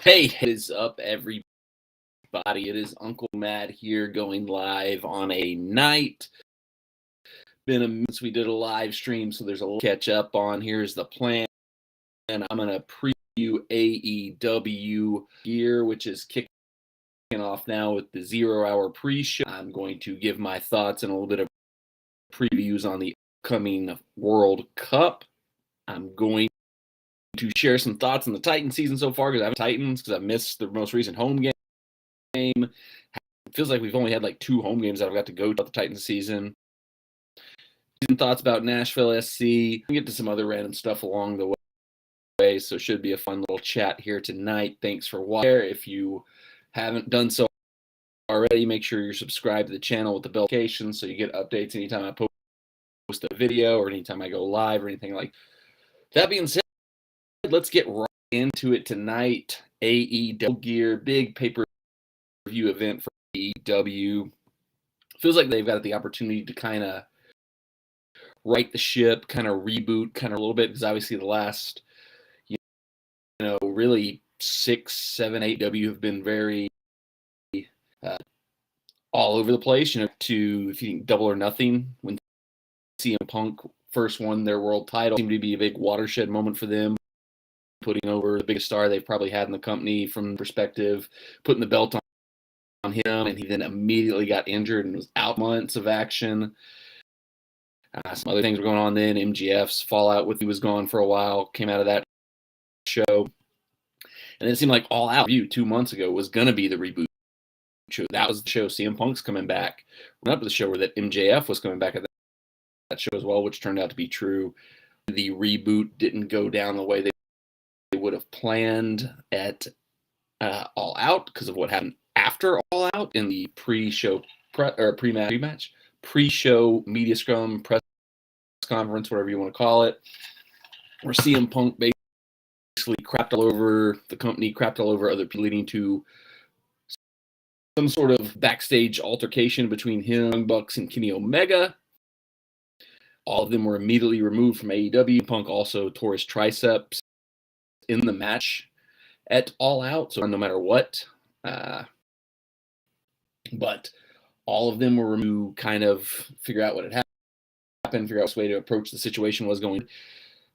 Hey, it is up, everybody. It is Uncle Matt here going live on a night. Been a minute since we did a live stream, so there's a little catch up on. Here's the plan. And I'm going to preview AEW Gear, which is kicking off now with the 0 hour pre-show. I'm going to give my thoughts and a little bit of previews on the upcoming World Cup. I'm going to share some thoughts on the Titan season so far because I have Titans because I missed the most recent home game. It feels like we've only had like 2 home games that I've got to go to the Titans season. Some thoughts about Nashville SC. We can get to some other random stuff along the way, so it should be a fun little chat here tonight. Thanks for watching. If you haven't done so already, make sure you're subscribed to the channel with the bell notification so you get updates anytime I post a video or anytime I go live or anything like that. That being said, let's get right into it tonight. AEW Gear, big pay-per-view event for AEW. Feels like they've got the opportunity to kind of right the ship, kind of reboot, kind of a little bit, because obviously the last, really 6, 7, 8 W have been very all over the place. If you think Double or Nothing, when CM Punk first won their world title, seemed to be a big watershed moment for them, putting over the biggest star they've probably had in the company from the perspective, putting the belt on him, and he then immediately got injured and was out months of action. Some other things were going on then. MGF's fallout with he was gone for a while came out of that show. And it seemed like All Out 2 months ago was going to be the reboot show. That was the show. CM Punk's coming back. We're up to the show where that MJF was coming back at that show as well, which turned out to be true. The reboot didn't go down the way they would have planned at All Out because of what happened after All Out in the pre-show pre-show media scrum, press conference, whatever you want to call it, where CM Punk basically crapped all over the company, crapped all over other people, leading to some sort of backstage altercation between him, Young Bucks, and Kenny Omega. All of them were immediately removed from AEW. Punk also tore his triceps in the match at All Out, so no matter what. But all of them were removed, kind of figure out what had happened, figure out what way to approach the situation was going.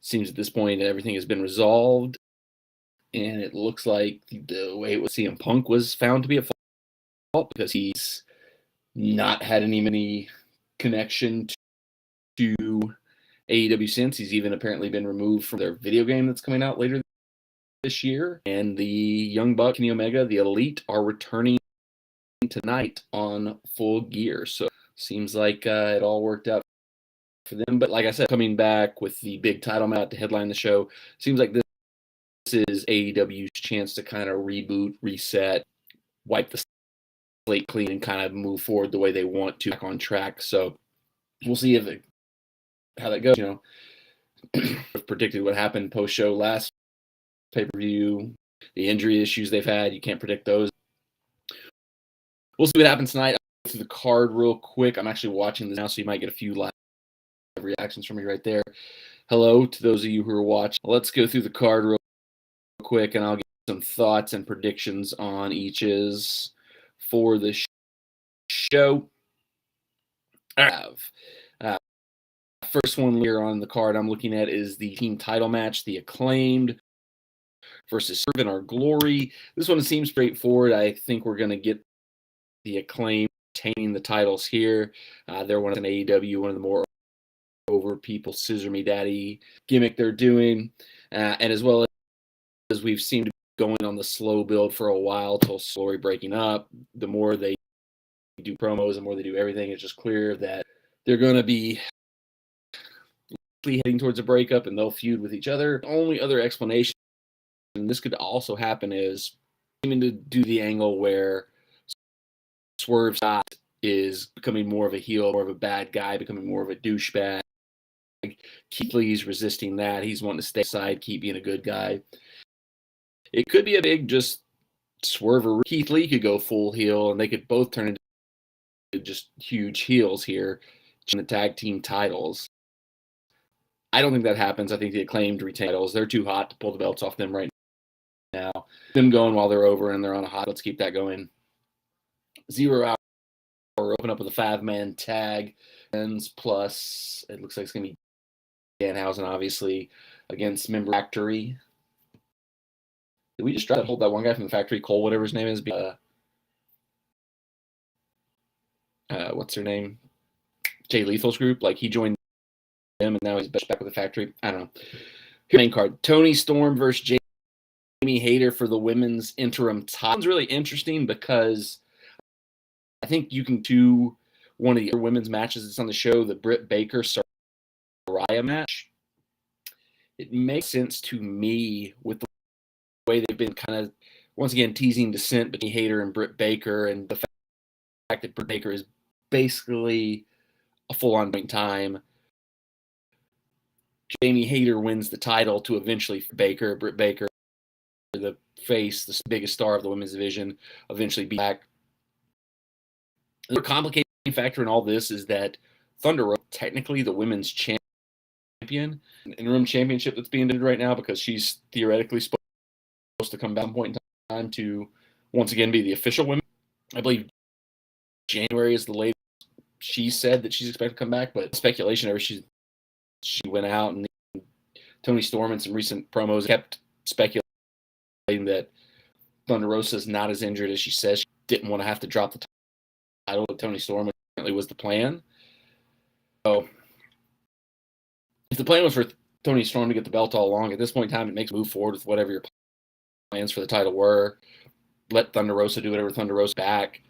Seems at this point everything has been resolved, and it looks like the way it was CM Punk was found to be at fault because he's not had any connection to AEW since. He's even apparently been removed from their video game that's coming out later this year. And the Young Buck, Kenny Omega, the Elite, are returning tonight on Full Gear. So seems like it all worked out for them. But like I said, coming back with the big title match to headline the show, seems like this is AEW's chance to kind of reboot, reset, wipe the slate clean, and kind of move forward the way they want to, back on track. So we'll see how that goes. I've predicted what happened post-show last pay-per-view, the injury issues they've had. You can't predict those. We'll see what happens tonight. I'll go through the card real quick. I'm actually watching this now, so you might get a few live reactions from me right there. Hello to those of you who are watching. Let's go through the card real quick, and I'll give some thoughts and predictions on each's for the show. I have first one here on the card I'm looking at is the team title match, the Acclaimed versus Servant Our Glory. This one seems straightforward. I think we're going to get the Acclaimed retaining the titles here. They're one of an AEW, one of the more over people, scissor me daddy gimmick they're doing. And as well as we've seen to be going on the slow build for a while till slowly breaking up, the more they do promos, the more they do everything, it's just clear that they're going to be heading towards a breakup and they'll feud with each other. The only other explanation, and this could also happen, is aiming to do the angle where Swerve Scott is becoming more of a heel, more of a bad guy, becoming more of a douchebag. Keith Lee's resisting that. He's wanting to stay aside, keep being a good guy. It could be a big just swerve. Keith Lee could go full heel, and they could both turn into just huge heels here in the tag team titles. I don't think that happens. I think the Acclaimed retain titles. They're too hot to pull the belts off them right now. them going while they're over and they're on a hot. Let's keep that going. 0 Hour open up with a 5-man tag, plus it looks like it's gonna be Danhausen, obviously, against member Factory. Did we just try to hold that one guy from the Factory, Cole, whatever his name is? What's her name? Jay Lethal's group. Like, he joined them, and now he's back with the Factory. I don't know. Main card: Toni Storm versus Jamie Hayter for the women's interim title. It's really interesting because I think you can do one of the other women's matches that's on the show, the Britt Baker Saraya match. It makes sense to me with the way they've been kind of, once again, teasing dissent between Hayter and Britt Baker, and the fact that Britt Baker is basically a full-on point time. Jamie Hayter wins the title to eventually Baker. Britt Baker, the face, the biggest star of the women's division, eventually be back. The complicating factor in all this is that Thunder Rosa, technically the women's champion, an interim championship that's being done right now, because she's theoretically supposed to come back at some point in time to once again be the official women. I believe January is the latest she said that she's expected to come back, but speculation ever she went out, and Toni Storm in some recent promos kept speculating that Thunder Rosa is not as injured as she says. She didn't want to have to drop the title with Toni Storm, which apparently was the plan. So if the plan was for Toni Storm to get the belt all along, at this point in time, it makes a move forward with whatever your plans for the title were. Let Thunder Rosa do whatever Thunder Rosa back.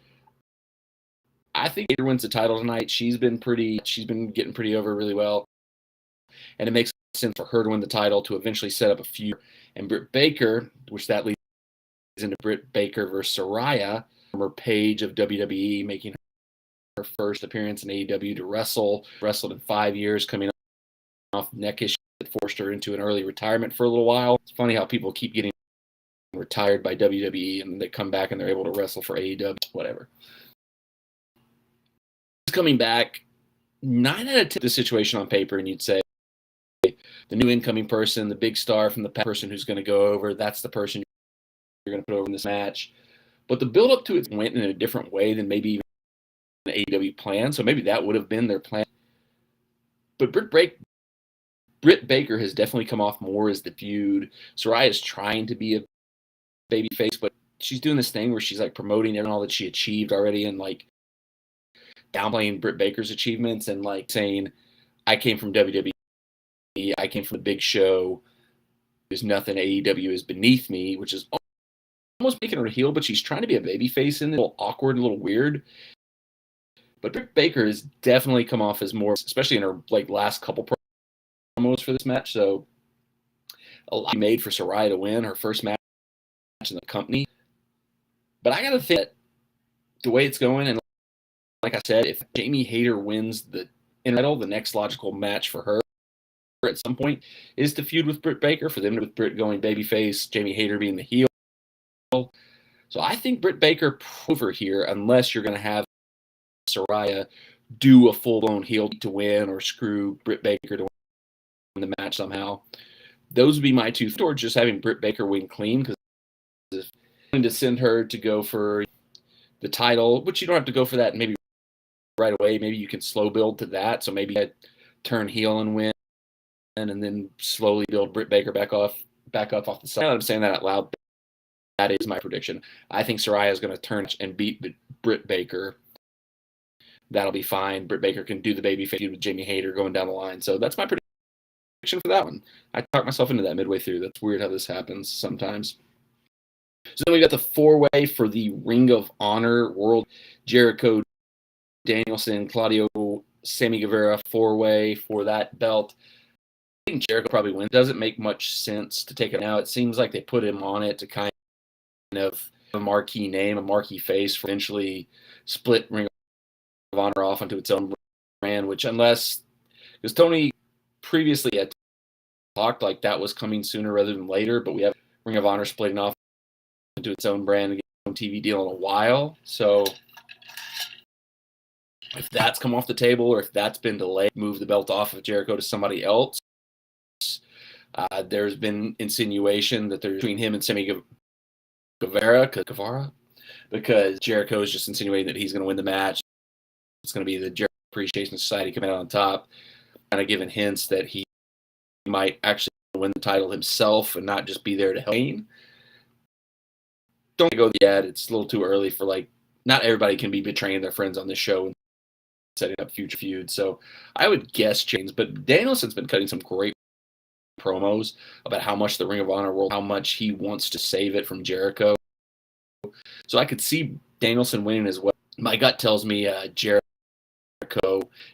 I think Hayter wins the title tonight. She's been getting pretty over really well. And it makes sense for her to win the title to eventually set up a feud. And Britt Baker, which that leads into Britt Baker versus Saraya, former Page of WWE, making her first appearance in AEW to wrestled in 5 years, coming off neck issues that forced her into an early retirement for a little while. It's funny how people keep getting retired by WWE and they come back and they're able to wrestle for AEW, whatever. Coming back, 9 out of 10 the situation on paper, and you'd say the new incoming person, the big star from the person who's going to go over, that's the person you're going to put over in this match. But the build up to it went in a different way than maybe even an AEW plan, so maybe that would have been their plan. But Britt Baker has definitely come off more as the feud. Saraya is trying to be a baby face, but she's doing this thing where she's like promoting all that she achieved already and like downplaying Britt Baker's achievements and like saying, I came from WWE, I came from a big show, there's nothing AEW is beneath me, which is almost making her heel, but she's trying to be a baby face in it, a little awkward, a little weird. But Britt Baker has definitely come off as more, especially in her like last couple promos for this match. So a lot made for Saraya to win her first match in the company. But I gotta think that the way it's going, and like I said, if Jamie Hayter wins the title, the next logical match for her at some point is to feud with Britt Baker, for them with Britt going babyface, Jamie Hayter being the heel. So I think Britt Baker over here, unless you're going to have Saraya do a full-blown heel to win or screw Britt Baker to win the match somehow. Those would be my two towards just having Britt Baker win clean, because if you're going to send her to go for the title, which you don't have to go for that maybe right away. Maybe you can slow build to that. So maybe I turn heel and win, and then slowly build Britt Baker back up off the side. Now that I'm saying that out loud, that is my prediction. I think Saraya is going to turn and beat Britt Baker. That'll be fine. Britt Baker can do the baby feud with Jamie Hayter going down the line. So that's my prediction for that one. I talked myself into that midway through. That's weird how this happens sometimes. So then we got the 4-way for the Ring of Honor World: Jericho, Danielson, Claudio, Sammy Guevara 4-way for that belt. I think Jericho probably wins. Doesn't make much sense to take it now. It seems like they put him on it to kind of a marquee name, a marquee face, for eventually split Ring of Honor off into its own brand, which because Tony previously had talked like that was coming sooner rather than later, but we have Ring of Honor splitting off into its own brand and getting its own TV deal in a while. So if that's come off the table, or if that's been delayed, move the belt off of Jericho to somebody else. There's been insinuation that there's between him and Sammy Guevara, because Jericho is just insinuating that he's going to win the match. It's going to be the Jericho Appreciation Society coming out on top, kind of giving hints that he might actually win the title himself and not just be there to help Kane. Don't go yet. It's a little too early for, like, not everybody can be betraying their friends on this show and setting up future feuds. So I would guess James, but Danielson's been cutting some great promos about how much the Ring of Honor world, how much he wants to save it from Jericho. So I could see Danielson winning as well. My gut tells me Jericho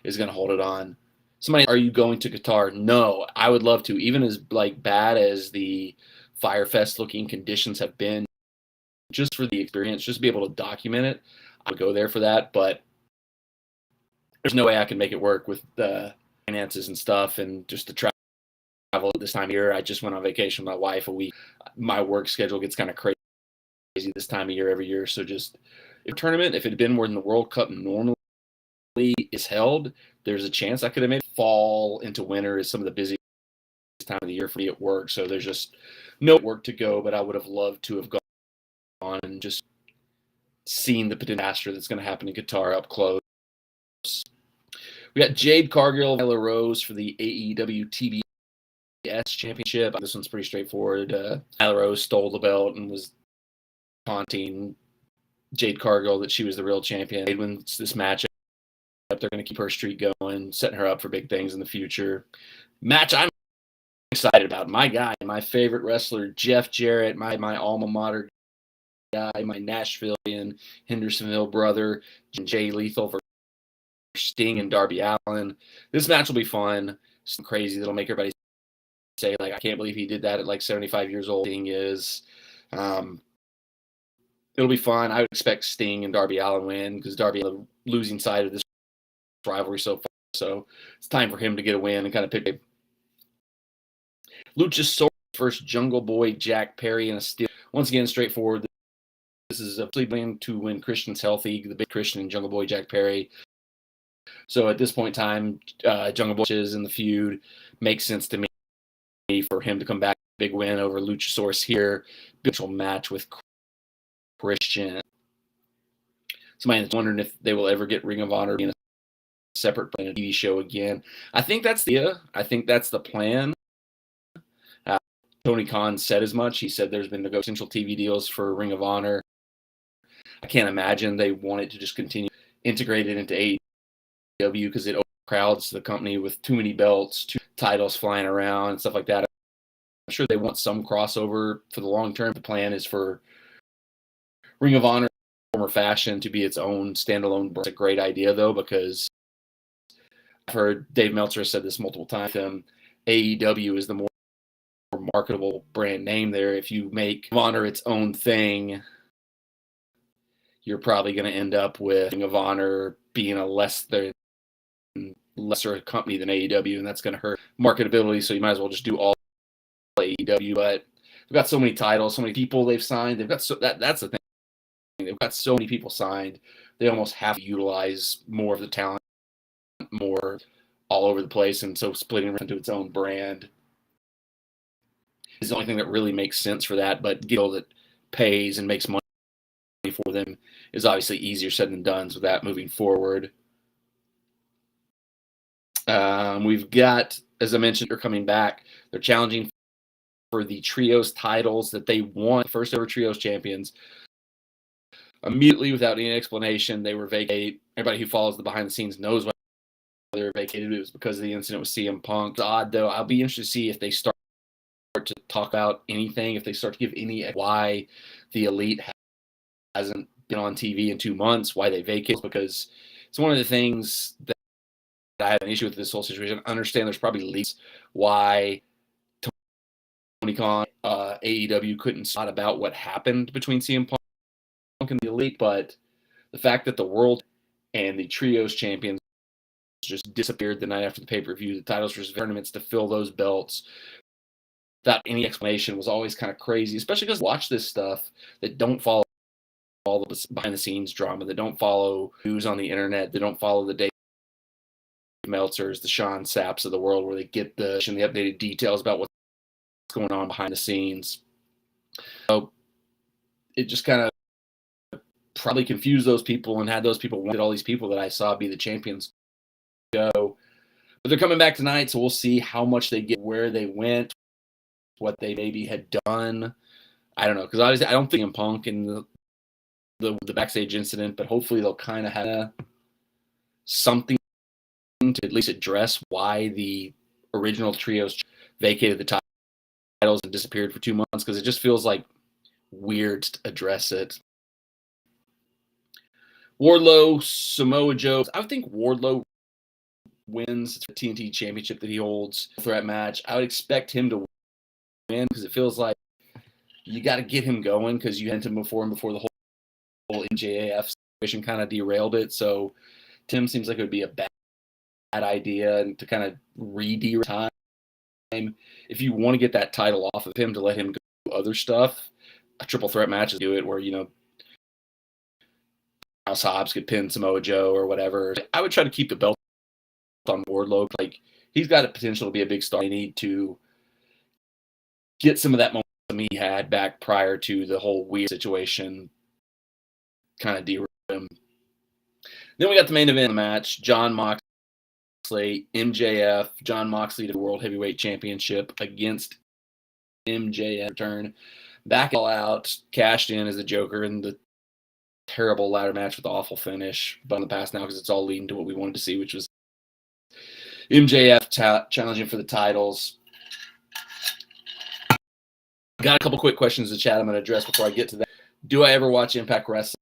is going to hold it on. Somebody, are you going to Qatar? No, I would love to. Even as like bad as the Firefest looking conditions have been, just for the experience, just to be able to document it, I would go there for that. But there's no way I can make it work with the finances and stuff, and just the travel at this time of year. I just went on vacation with my wife a week. My work schedule gets kind of crazy this time of year every year. So just if tournament, if it had been more than the World Cup normally is held, there's a chance I could have made fall into winter is some of the busiest time of the year for me at work. So there's just no work to go, but I would have loved to have gone on and just seen the disaster that's going to happen in Qatar up close. We got Jade Cargill, Nyla Rose for the AEW TBS Championship. This one's pretty straightforward. Nyla Rose stole the belt and was taunting Jade Cargill that she was the real champion. Jade wins this matchup. They're going to keep her streak going, setting her up for big things in the future. Match I'm excited about. My guy, my favorite wrestler, Jeff Jarrett, my alma mater guy, my Nashville and Hendersonville brother, Jay Lethal versus Sting and Darby Allin. This match will be fun. Some crazy that'll make everybody say, like, I can't believe he did that at like 75 years old. Sting is. It'll be fun. I would expect Sting and Darby Allin win because Darby on the losing side of this rivalry so far. So it's time for him to get a win and kind of pick. Luchasaurus versus Jungle Boy Jack Perry in a steel. Once again, straightforward. This is a plan to win Christian's healthy, the big Christian and Jungle Boy Jack Perry. So at this point in time, Jungle Boy is in the feud. Makes sense to me for him to come back, big win over Luchasaurus here. Big match with Christian. Somebody that's wondering if they will ever get Ring of Honor in a separate TV show again. I think that's the plan. Tony Khan said as much. He said there's been potential TV deals for Ring of Honor. I can't imagine they want it to just continue integrated into AEW because it overcrowds the company with too many belts, too titles flying around and stuff like that. I'm sure they want some crossover for the long term. The plan is for Ring of Honor, former fashion, to be its own standalone brand. It's a great idea though, because I've heard Dave Meltzer said this multiple times. AEW is the more marketable brand name there. If you make Ring of Honor its own thing, you're probably going to end up with Ring of Honor being a lesser company than AEW, and that's going to hurt marketability. So you might as well just do all AEW. But they've got so many titles, so many people they've signed. They've got that's the thing. They've got so many people signed. They almost have to utilize more of the talent, more all over the place, and so splitting it into its own brand is the only thing that really makes sense for that. But deal that pays and makes money for them is obviously easier said than done. So that moving forward, we've got, as I mentioned, they're coming back. They're challenging for the trios titles that they won, first ever trios champions. Immediately, without any explanation, they were vacated. Everybody who follows the behind the scenes knows why they were vacated. It was because of the incident with CM Punk. It's odd though. I'll be interested to see if they start to talk about anything, if they start to give any why the Elite hasn't been on TV in 2 months, why they vacated, because it's one of the things that I have an issue with this whole situation. I understand there's probably leaks why Tony Khan, AEW couldn't talk about what happened between CM Punk and the Elite, but the fact that the World and the Trios champions just disappeared the night after the pay-per-view, the titles for tournaments to fill those belts without any explanation was always kind of crazy, especially because watch this stuff that don't follow all the behind-the-scenes drama, that don't follow news on the internet, that don't follow the Dave Meltzers, the Sean Sapps of the world, where they get the updated details about what's going on behind the scenes. So it just kind of probably confused those people and had those people wanted all these people that I saw be the champions go. But they're coming back tonight, so we'll see how much they get, where they went, what they maybe had done. I don't know, because obviously I don't think CM Punk and the backstage incident, but hopefully they'll kind of have something to at least address why the original trios vacated the titles and disappeared for 2 months, because it just feels like weird to address it. Wardlow, Samoa Joe. I would think Wardlow wins the TNT Championship that he holds for that match. I would expect him to win because it feels like you got to get him going because you had him before the whole MJF situation kind of derailed it. So Tim seems like it would be a bad idea and to kind of re-derail time. If you want to get that title off of him to let him go do other stuff, a triple threat match is do it where, House Hobbs could pin Samoa Joe or whatever. I would try to keep the belt on Wardlow. Like, he's got the potential to be a big star. They need to get some of that momentum he had back prior to the whole weird situation kind of derail him. Then we got the main event of the match, Jon Moxley, MJF. Jon Moxley to the World Heavyweight Championship against MJF. Return back all out, cashed in as the Joker in the terrible ladder match with the awful finish, but in the past now because it's all leading to what we wanted to see, which was MJF challenging for the titles. Got a couple quick questions to chat I'm going to address before I get to that. Do I ever watch Impact Wrestling?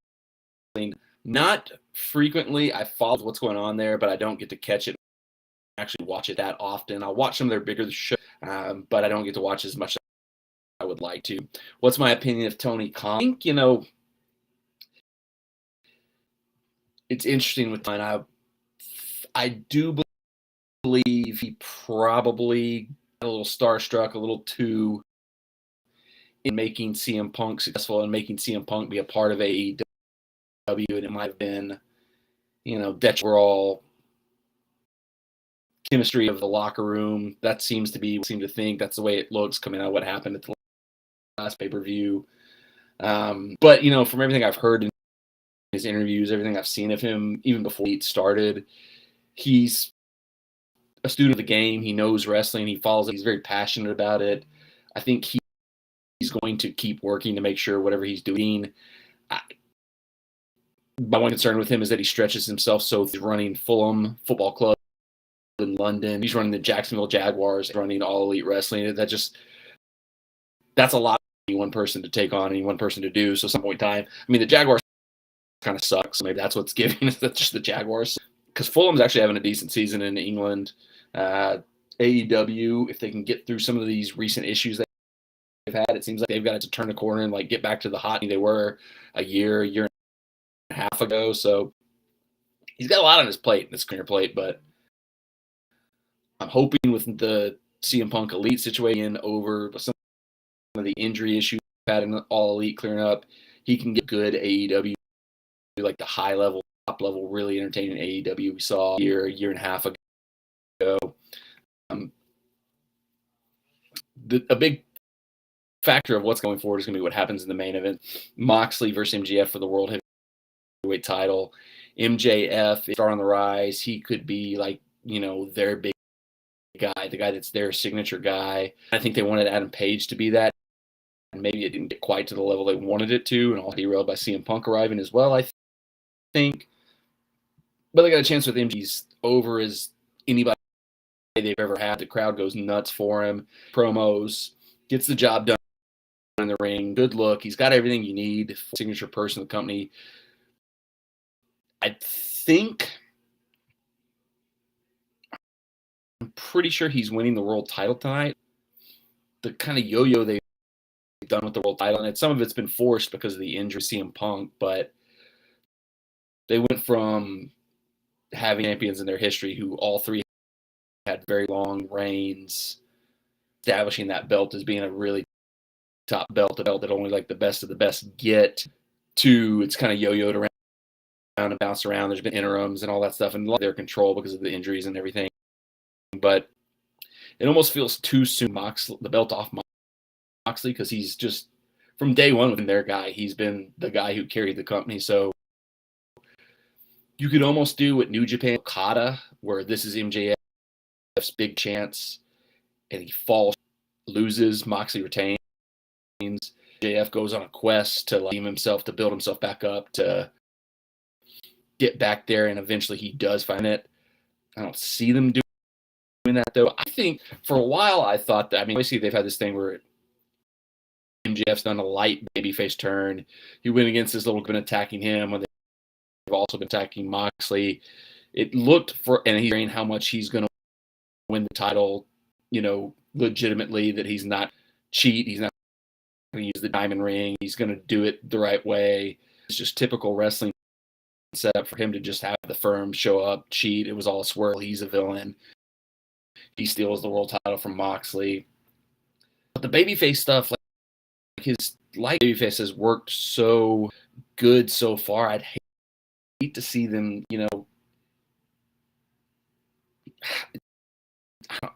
Not frequently. I follow what's going on there, but I don't get to catch it. Actually watch it that often. I'll watch some of their bigger shows, but I don't get to watch as much as I would like to. What's my opinion of Tony Khan? I think, it's interesting with Tony. I do believe he probably got a little starstruck, a little too in making CM Punk successful and making CM Punk be a part of AEW, and it might have been, that overall chemistry of the locker room. That seems to be, seem to think that's the way it looks coming out of what happened at the last pay-per-view. But, from everything I've heard in his interviews, everything I've seen of him, even before he started, he's a student of the game. He knows wrestling. He follows it. He's very passionate about it. I think he's going to keep working to make sure whatever he's doing. My one concern with him is that he stretches himself. So he's running Fulham Football Club in London. He's running the Jacksonville Jaguars, running All Elite Wrestling. That's a lot for one person to take on and one person to do. So at some point in time, the Jaguars kind of sucks. So maybe that's what's giving us just the Jaguars. Because Fulham's actually having a decent season in England. AEW, if they can get through some of these recent issues they've had, it seems like they've got to turn a corner and get back to the hot they were a year and a half ago. So he's got a lot on his career plate, but I'm hoping with the CM Punk Elite situation over some of the injury issues we've had in All Elite clearing up, he can get good AEW, like the high level, top level, really entertaining AEW we saw a year and a half ago. A big factor of what's going forward is going to be what happens in the main event. Moxley versus MJF for the World Heavyweight title. MJF is star on the rise. He could be their big guy, the guy that's their signature guy. I think they wanted Adam Page to be that. And maybe it didn't get quite to the level they wanted it to, and all derailed by CM Punk arriving as well, I think. But they got a chance with him. He's over as anybody they've ever had. The crowd goes nuts for him. Promos, gets the job done in the ring. Good look. He's got everything you need. Signature person of the company. I'm pretty sure he's winning the world title tonight. The kind of yo-yo they've done with the world title, and some of it's been forced because of the injury of CM Punk, but they went from having champions in their history who all three had very long reigns, establishing that belt as being a really top belt, a belt that only the best of the best get, to it's kind of yo-yoed around and bounced around. There's been interims and all that stuff, and their control because of the injuries and everything. But it almost feels too soon, the belt off Moxley, because he's just from day one with their guy. He's been the guy who carried the company. So you could almost do what New Japan Okada, where this is MJF's big chance, and he falls, loses, Moxley retains. JF goes on a quest to redeem himself, to build himself back up, to get back there, and eventually he does find it. I don't see them doing that, though. I think for a while I thought that, I mean, obviously they've had this thing where MJF's done a light babyface turn. He went against this little bit attacking him when they've also been attacking Moxley. It looked for, and he's saying how much he's going to win the title, legitimately, that he's not cheat. He's not going to use the diamond ring. He's going to do it the right way. It's just typical wrestling setup for him to just have the firm show up, cheat. It was all a swirl. He's a villain. He steals the world title from Moxley. But the babyface stuff, like his light babyface has worked so good so far. I'd hate to see them,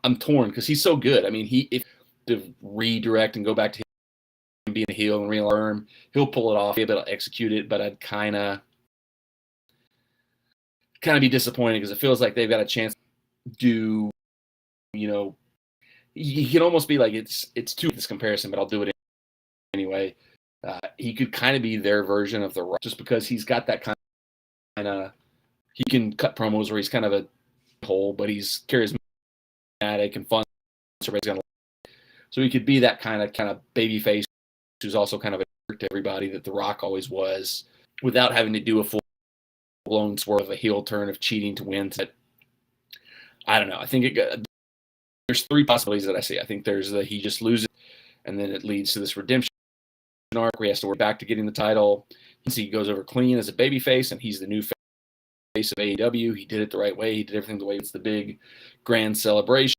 I'm torn because he's so good. I mean, if to redirect and go back to him being a heel and relearn, he'll pull it off. He'll be able to execute it, but I'd kind of be disappointed because it feels like they've got a chance to do, he can almost be like, it's too this comparison, but I'll do it anyway. He could kind of be their version of The Rock, just because he's got that kind of, he can cut promos where he's kind of a hole, but he's charismatic and fun. So he could be that kind of baby face who's also kind of a jerk to everybody that The Rock always was, without having to do a full-blown swerve of a heel turn of cheating to win. I don't know. I think there's three possibilities that I see. I think there's he just loses, and then it leads to this redemption arc where he has to work back to getting the title. He goes over clean as a babyface, and he's the new face of AEW. He did it the right way. He did everything the way it's the big grand celebration,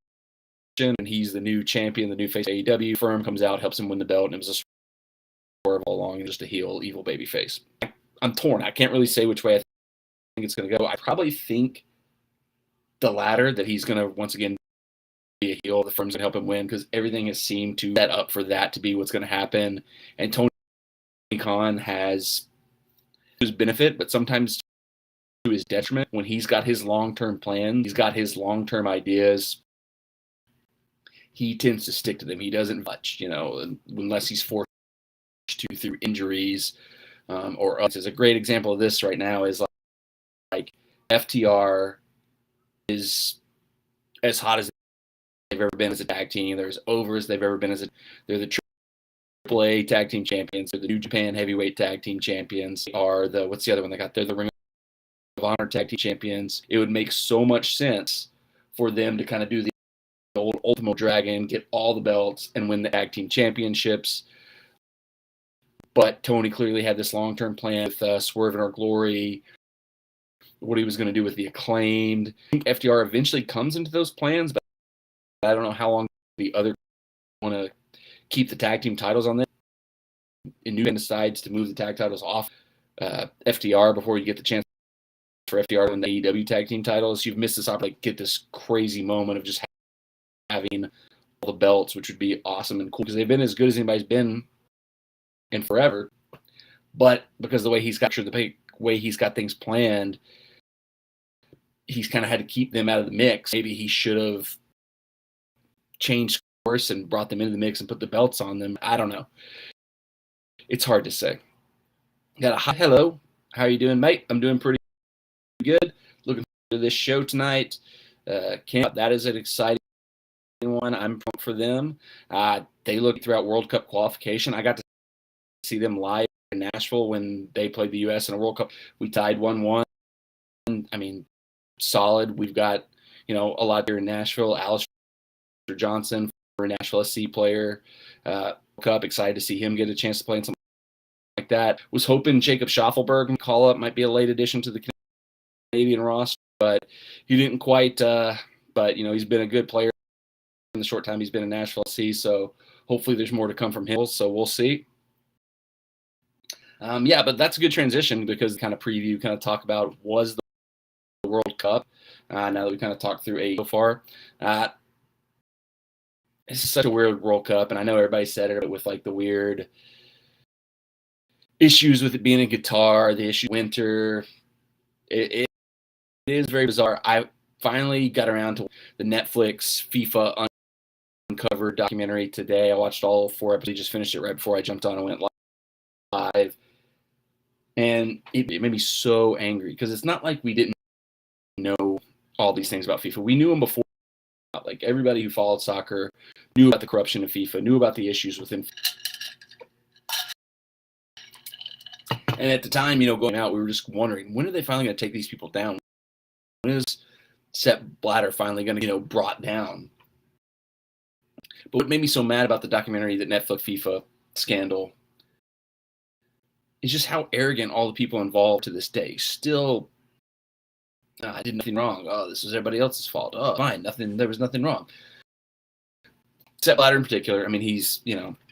and he's the new champion, the new face of AEW. Firm comes out, helps him win the belt, and it was a swerve all along and just a heel, evil babyface. I'm torn. I can't really say which way I think it's going to go. I probably think the latter, that he's going to once again be a heel. The Firm's going to help him win because everything has seemed to set up for that to be what's going to happen. And Tony Khan has his benefit, but sometimes to his detriment. When he's got his long-term plans, he's got his long-term ideas, he tends to stick to them. He doesn't budge, unless he's forced to through injuries or else. As a great example of this right now is like FTR is as hot as they've ever been as a tag team. They're as over as they've ever been they're the AAA tag team champions. They're the New Japan heavyweight tag team champions. They are what's the other one they got? They're the Ring of Honor tag team champions. It would make so much sense for them to kind of do the old Ultimo Dragon, get all the belts, and win the tag team championships. But Tony clearly had this long-term plan with Swerve in Our Glory, what he was going to do with the Acclaimed. I think FTR eventually comes into those plans, but I don't know how long the other want to keep the tag team titles on them. And New Japan decides to move the tag titles off FTR before you get the chance for FTR to win the AEW tag team titles. You've missed this opportunity to get this crazy moment of just having all the belts, which would be awesome and cool because they've been as good as anybody's been in forever. But because the way he's got things planned, he's kind of had to keep them out of the mix. Maybe he should have changed course and brought them into the mix and put the belts on them. I don't know. It's hard to say. Got a hi, hello. How are you doing, mate? I'm doing pretty good. Looking forward to this show tonight. That is an exciting one. I'm pumped for them. They looked throughout World Cup qualification. I got to see them live in Nashville when they played the U.S. in a World Cup. We tied 1-1. I mean, solid. We've got, a lot here in Nashville. Alistair Johnson, for a Nashville SC player. Cup, excited to see him get a chance to play in something like that. Was hoping Jacob Schaffelberg call up might be a late addition to the Canadian roster, but he didn't quite. But he's been a good player in the short time he's been in Nashville SC. So hopefully there's more to come from him. So we'll see. But that's a good transition because kind of talk about was the World Cup. Now that we kind of talked through AEW so far. This is such a weird World Cup, and I know everybody said it with like the weird issues with it being in Qatar, the issue winter. It is very bizarre. I finally got around to the Netflix FIFA Uncovered documentary today. I watched all 4 episodes. Just finished it right before I jumped on and went live. And it made me so angry because it's not like we didn't know all these things about FIFA. We knew them before. Like everybody who followed soccer knew about the corruption of FIFA, knew about the issues within. And at the time, going out, we were just wondering, when are they finally going to take these people down? When is Sepp Blatter finally going to, brought down? But what made me so mad about the documentary, the Netflix FIFA scandal, is just how arrogant all the people involved to this day still. I did nothing wrong. Oh, this was everybody else's fault. Oh, fine, nothing. There was nothing wrong. Sepp Blatter in particular. I mean, he's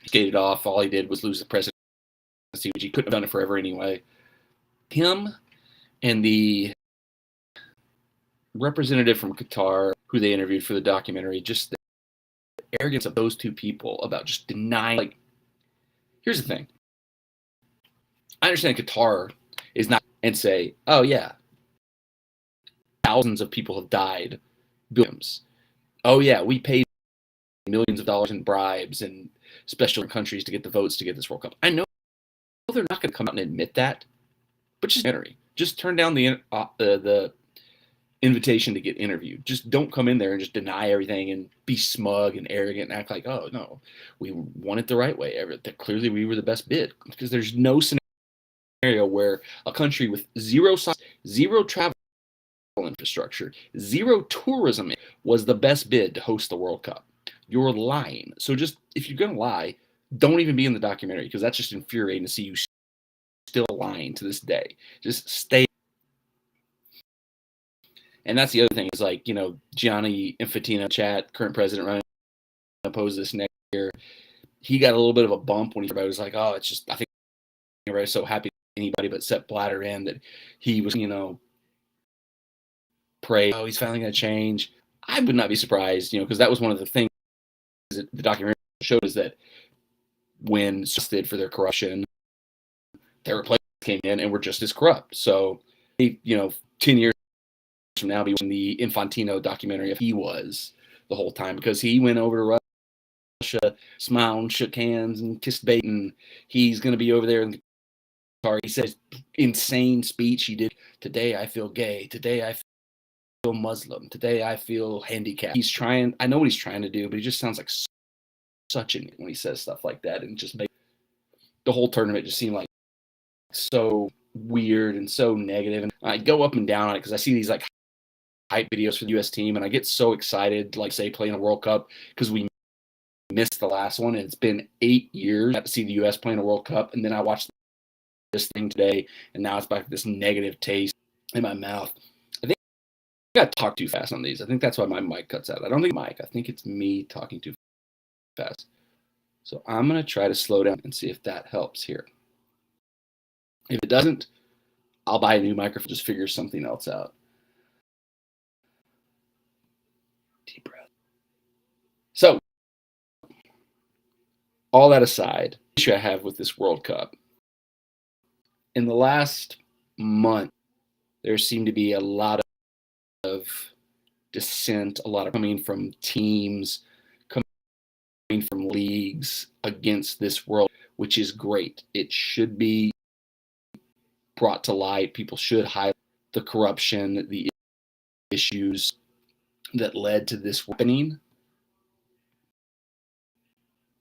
skated off. All he did was lose the presidency, which he couldn't have done it forever anyway. Him and the representative from Qatar, who they interviewed for the documentary, just the arrogance of those two people about just denying. Like, here's the thing. I understand Qatar is not and say, oh yeah, thousands of people have died. Billions. Oh yeah, we paid millions of dollars in bribes and special countries to get the votes to get this World Cup. I know they're not going to come out and admit that, but just turn down the invitation to get interviewed. Just don't come in there and just deny everything and be smug and arrogant and act like, oh no, we won it the right way. Clearly we were the best bid, because there's no scenario where a country with zero travel infrastructure, zero tourism was the best bid to host the World Cup. You're lying. So just, if you're going to lie, don't even be in the documentary, because that's just infuriating to see you still lying to this day. Just stay. And that's the other thing is, like, Gianni Infantino chat, current president, running to oppose this next year. He got a little bit of a bump when everybody was like, oh, it's just, I think everybody's so happy anybody but Sepp Blatter in that he was, pray, oh, he's finally going to change. I would not be surprised, because that was one of the things that the documentary showed, is that when did for their corruption, their replacements came in and were just as corrupt. So, 10 years from now, be watching the Infantino documentary if he was the whole time, because he went over to Russia, smiled and shook hands and kissed bait, and he's going to be over there in the car. He says insane speech he did. Today I feel gay. Today I feel Muslim. Today I feel handicapped. He's trying. I know what he's trying to do, but he just sounds like such an when he says stuff like that, and just make the whole tournament just seem like so weird and so negative. And I go up and down on it because I see these like hype videos for the U.S. team, and I get so excited, like say playing a World Cup, because we missed the last one, and it's been 8 years to see the U.S. playing a World Cup, and then I watched this thing today, and now it's back to this negative taste in my mouth. I think I talk too fast on these. I think that's why my mic cuts out. I don't think mic. I think it's me talking too fast. So I'm going to try to slow down and see if that helps here. If it doesn't, I'll buy a new microphone, just figure something else out. Deep breath. So, all that aside, the issue I have with this World Cup, in the last month, there seemed to be a lot of dissent, a lot of coming from teams, coming from leagues against this world, which is great. It should be brought to light. People should highlight the corruption, the issues that led to this happening.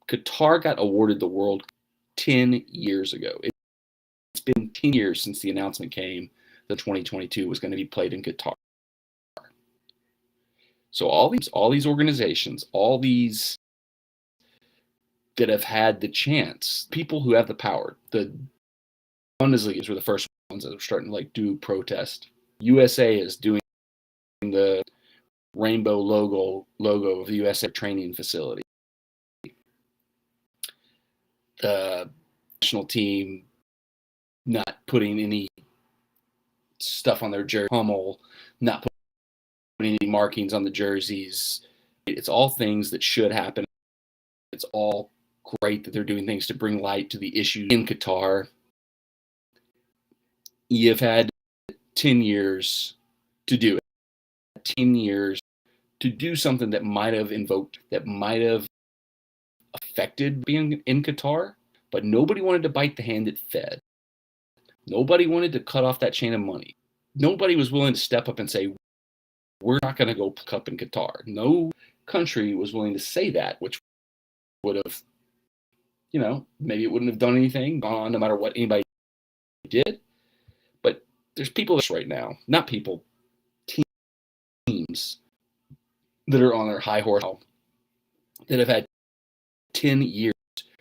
Qatar got awarded the World Cup 10 years ago. It's been 10 years since the announcement came that 2022 was going to be played in Qatar. So all these organizations, all these that have had the chance, people who have the power, the Bundesliga were the first ones that are starting to like do protest. USA is doing the rainbow logo of the USA training facility. The national team not putting any stuff on their jersey, Hummel not putting any markings on the jerseys. It's all things that should happen. It's all great that they're doing things to bring light to the issue in Qatar. You've had 10 years to do it. 10 years to do something that might have affected being in Qatar, but nobody wanted to bite the hand that fed. Nobody wanted to cut off that chain of money. Nobody was willing to step up and say, we're not going to go cup in Qatar. No country was willing to say that, which would have, maybe it wouldn't have done anything, gone on no matter what anybody did. But there's people right now, not people, teams that are on their high horse that have had 10 years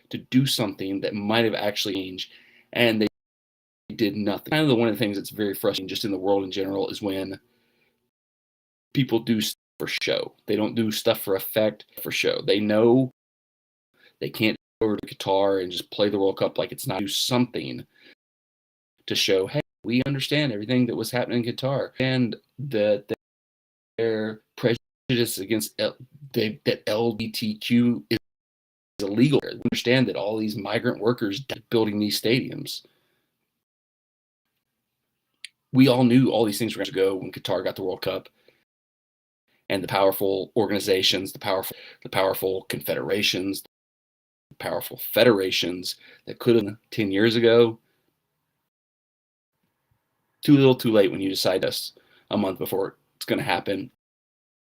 to do something that might have actually changed, and they did nothing. Kind of one of the things that's very frustrating just in the world in general is when people do stuff for show. They don't do stuff for effect, for show. They know they can't go over to Qatar and just play the World Cup like it's not. Do something to show, hey, we understand everything that was happening in Qatar, and that their prejudice against that LGBTQ is illegal. We understand that all these migrant workers building these stadiums. We all knew all these things were going to go when Qatar got the World Cup, and the powerful organizations, the powerful confederations, the powerful federations that could have 10 years ago. Too little, too late when you decide us a month before it's going to happen,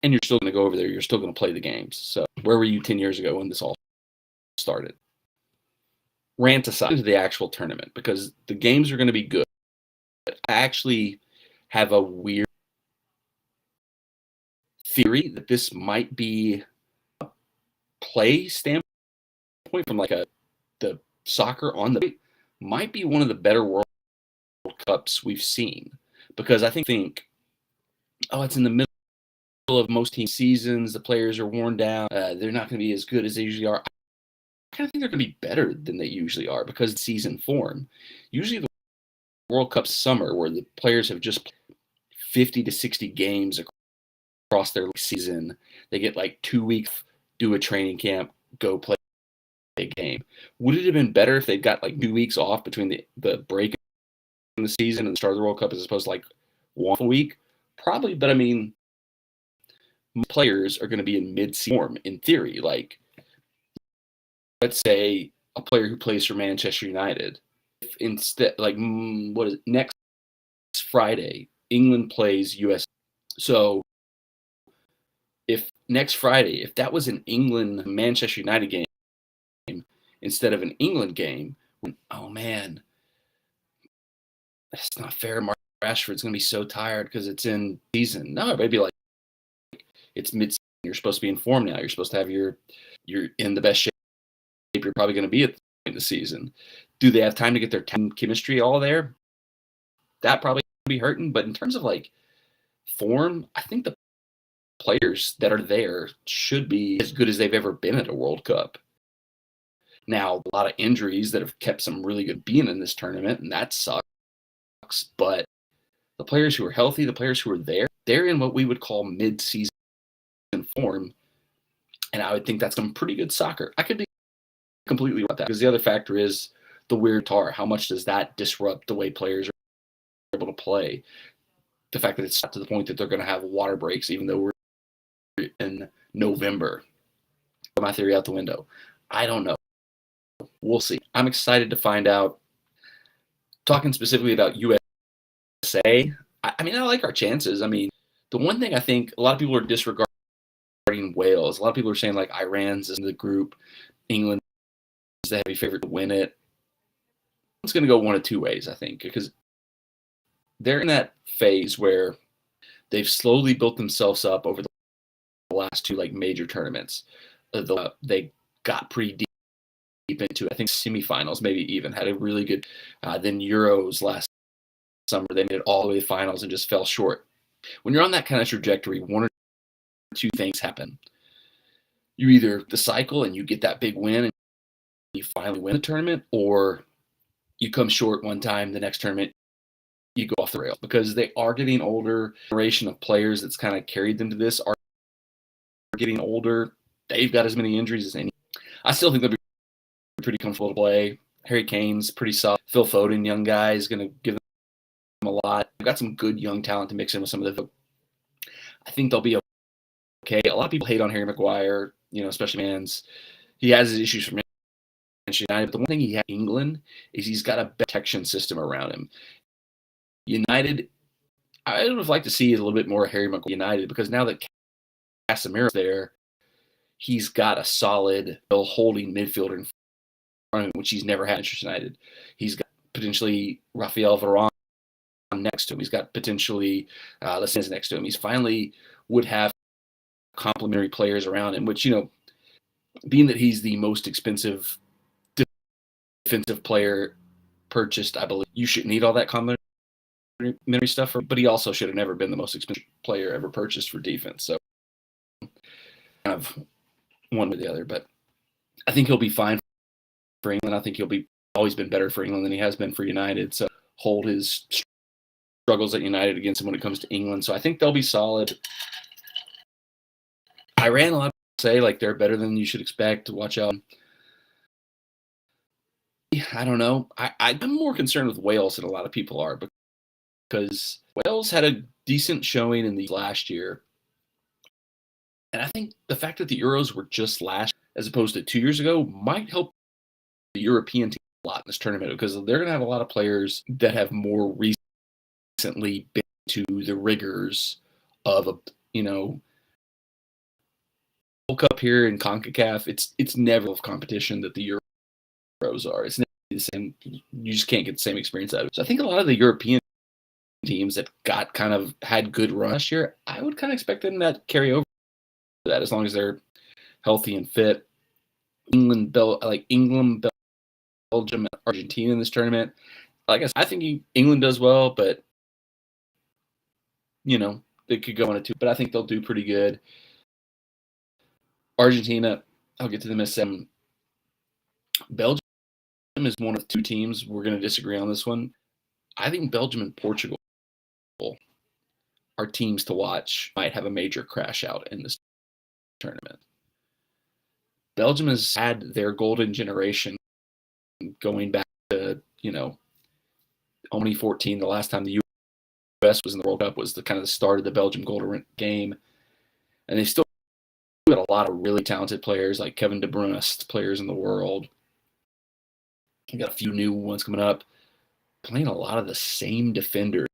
and you're still going to go over there. You're still going to play the games. So where were you 10 years ago when this all started? Rant aside to the actual tournament, because the games are going to be good. I actually have a weird theory that this might be a play standpoint from like the soccer on the might be one of the better World Cups we've seen, because I think it's in the middle of most team seasons. The players are worn down. They're not going to be as good as they usually are. I kind of think they're going to be better than they usually are because season form. Usually the World Cup summer where the players have just played 50 to 60 games across their season. They get like 2 weeks, do a training camp, go play a game. Would it have been better if they'd got like 2 weeks off between the break in the season and the start of the World Cup as opposed to like 1 week? Probably, but I mean, players are going to be in mid-season form in theory. Like, let's say a player who plays for Manchester United, if instead, like, next Friday, England plays US. So if next Friday, if that was an England Manchester United game instead of an England game, oh man, that's not fair. Mark Rashford's going to be so tired because it's in season. No, it'd be like, it's mid-season. You're supposed to be in form now. You're supposed to have you're in the best shape you're probably going to be at the end of the season. Do they have time to get their team chemistry all there? That probably be hurting. But in terms of like form, I think the players that are there should be as good as they've ever been at a World Cup. Now, a lot of injuries that have kept some really good being in this tournament, and that sucks. But the players who are healthy, the players who are there, they're in what we would call mid-season form. And I would think that's some pretty good soccer. I could be completely about that, because the other factor is the weird tar. How much does that disrupt the way players are able to play? The fact that it's not to the point that they're going to have water breaks, even though we're in November. My theory out the window. I don't know. We'll see. I'm excited to find out. Talking specifically about USA, I mean, I like our chances. I mean, the one thing I think a lot of people are disregarding Wales. A lot of people are saying like Iran's in the group, England is the heavy favorite to win it. It's going to go one of two ways, I think, because they're in that phase where they've slowly built themselves up over the last two like major tournaments. They got pretty deep into, I think, semifinals, maybe even had a really good. Then Euros last summer, they made it all the way to finals and just fell short. When you're on that kind of trajectory, one or two things happen. You either the cycle and you get that big win and you finally win the tournament, or you come short one time, the next tournament you go off the rails, because they are getting older. The generation of players that's kind of carried them to this are getting older. They've got as many injuries as any. I still think they'll be pretty comfortable to play. Harry Kane's pretty solid. Phil Foden, young guy, is going to give a lot. They've got some good young talent to mix in with some of the. I think they'll be okay. A lot of people hate on Harry Maguire, especially fans. He has his issues from Manchester United, but the one thing he has in England is he's got a protection system around him. United, I would have liked to see a little bit more Harry Maguire United, because now that Casemiro's there, he's got a solid holding midfielder in front of him, which he's never had at Manchester United. He's got potentially Rafael Varane next to him. He's got potentially Lessens next to him. He's finally would have complementary players around him, which, being that he's the most expensive defensive player purchased, I believe you shouldn't need all that complementary stuff, but he also should have never been the most expensive player ever purchased for defense. So kind of one or the other, but I think he'll be fine for England. I think he'll be always been better for England than he has been for United. So hold his struggles at United against him when it comes to England. So I think they'll be solid. Iran, a lot of people say like they're better than you should expect. Watch out. I don't know. I'm more concerned with Wales than a lot of people are, because Wales had a decent showing in the last year. And I think the fact that the Euros were just last as opposed to 2 years ago might help the European team a lot in this tournament, because they're going to have a lot of players that have more recently been to the rigors of a, World Cup here in CONCACAF. It's never a competition that the Euros are. It's never the same. You just can't get the same experience out of it. So I think a lot of the European teams that had good run last year, I would kind of expect them to carry over that as long as they're healthy and fit. England, Belgium, Argentina in this tournament. Like I said, I think England does well, but they could go on a two. But I think they'll do pretty good. Argentina, I'll get to them in a second. Belgium is one of two teams we're going to disagree on this one. I think Belgium and Portugal are teams to watch. Might have a major crash out in this tournament. Belgium has had their golden generation going back to, 2014, the last time the U.S. was in the World Cup, was the kind of the start of the Belgium golden game. And they still got a lot of really talented players like Kevin De Bruyne, best players in the world. You got a few new ones coming up, playing a lot of the same defenders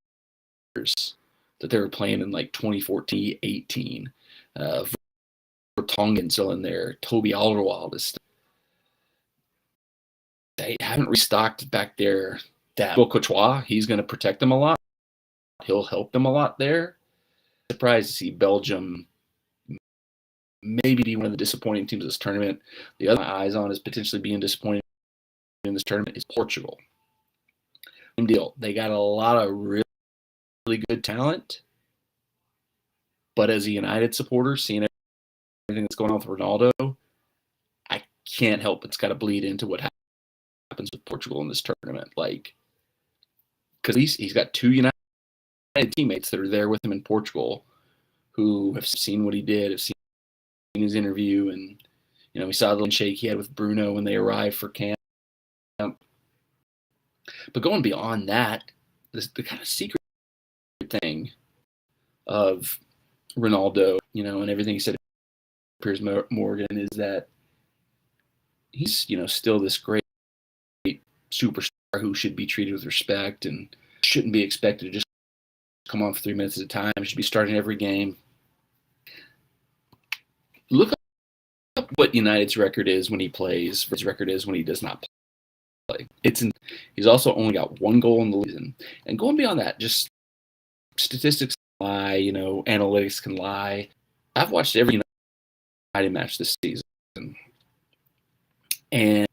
that they were playing in like 2014, 18. Vertonghen still in there. Toby Alderweireld is still. They haven't restocked back there. That Courtois, he's going to protect them a lot. He'll help them a lot there. Surprised to see Belgium maybe be one of the disappointing teams of this tournament. The other my eyes on is potentially being disappointed in this tournament is Portugal. Same deal. They got a lot of really, really good talent. But as a United supporter, seeing everything that's going on with Ronaldo, I can't help but it's got to bleed into what happens with Portugal in this tournament. Because he's got two United teammates that are there with him in Portugal who have seen what he did, have seen his interview, and we saw the handshake he had with Bruno when they arrived for camp. But going beyond that, the kind of secret thing of Ronaldo, and everything he said to Piers Morgan is that he's, still this great superstar who should be treated with respect and shouldn't be expected to just come on for 3 minutes at a time. Should be starting every game. Look up what United's record is when he plays, his record is when he does not play. He's also only got one goal in the season. And going beyond that, just statistics can lie, analytics can lie. I've watched every United match this season. And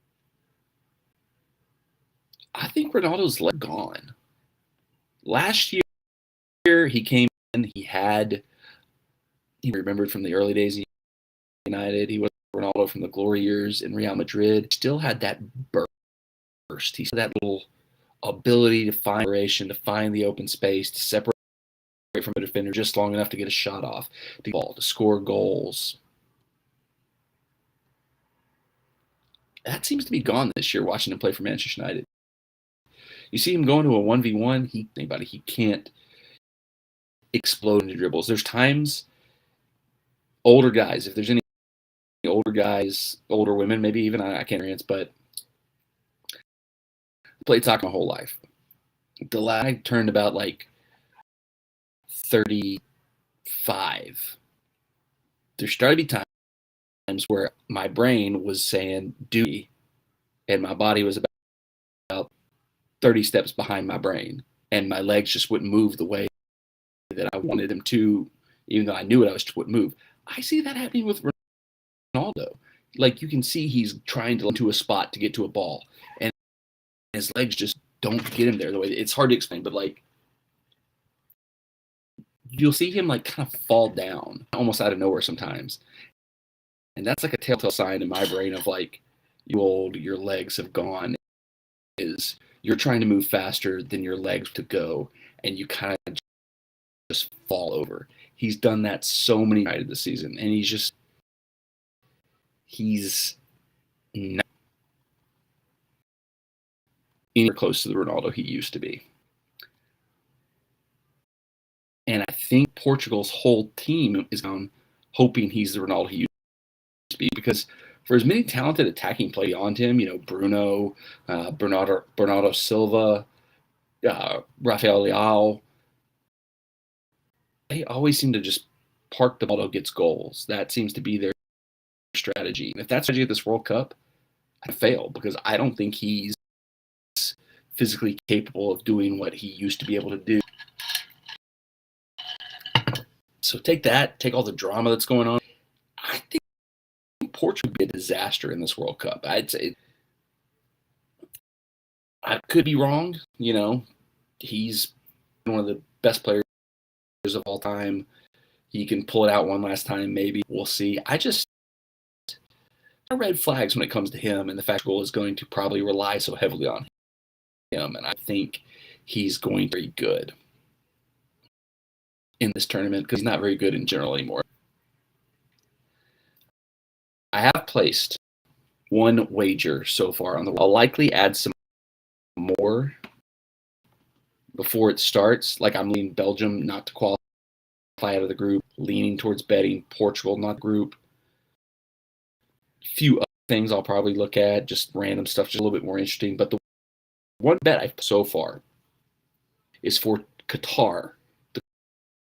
I think Ronaldo's gone. Last year, he came in, he remembered from the early days of United. He was Ronaldo from the glory years in Real Madrid. Still had that burst. He had that little ability to find inspiration, to find the open space, to separate from a defender just long enough to get a shot off, to score goals. That seems to be gone this year, watching him play for Manchester United. You see him go into a 1v1, he can't explode into dribbles. There's times older guys, if there's any older guys, older women, maybe even, I can't experience, but played soccer my whole life. The last I turned about like 35. There started to be times where my brain was saying duty and my body was about 30 steps behind my brain, and my legs just wouldn't move the way that I wanted them to, even though I knew it, I just wouldn't move. I see that happening with Ronaldo. Like, you can see he's trying to into a spot to get to a ball, and his legs just don't get him there the way. It's hard to explain, but like, you'll see him like kind of fall down almost out of nowhere sometimes, and that's like a telltale sign in my brain of like, your legs have gone. Is you're trying to move faster than your legs to go, and you kind of just fall over. He's done that so many times this season, and he's not anywhere close to the Ronaldo he used to be. And I think Portugal's whole team is hoping he's the Ronaldo he used to be, because for as many talented attacking play beyond him, Bruno, Bernardo Silva, Rafael Leao, they always seem to just park the ball, gets goals. That seems to be their strategy. And if that's strategy at this World Cup, I fail, because I don't think he's physically capable of doing what he used to be able to do. So take all the drama that's going on. I think Portugal would be a disaster in this World Cup. I'd say I could be wrong. He's one of the best players of all time. He can pull it out one last time, maybe. We'll see. Red flags when it comes to him, and the fact Portugal is going to probably rely so heavily on him, and I think he's going to be good in this tournament, because he's not very good in general anymore. I have placed one wager so far on I'll likely add some more before it starts. Like, I'm leaning Belgium not to qualify out of the group, leaning towards betting Portugal not the group. Few other things I'll probably look at, just random stuff, just a little bit more interesting. But the one bet I've so far is for Qatar to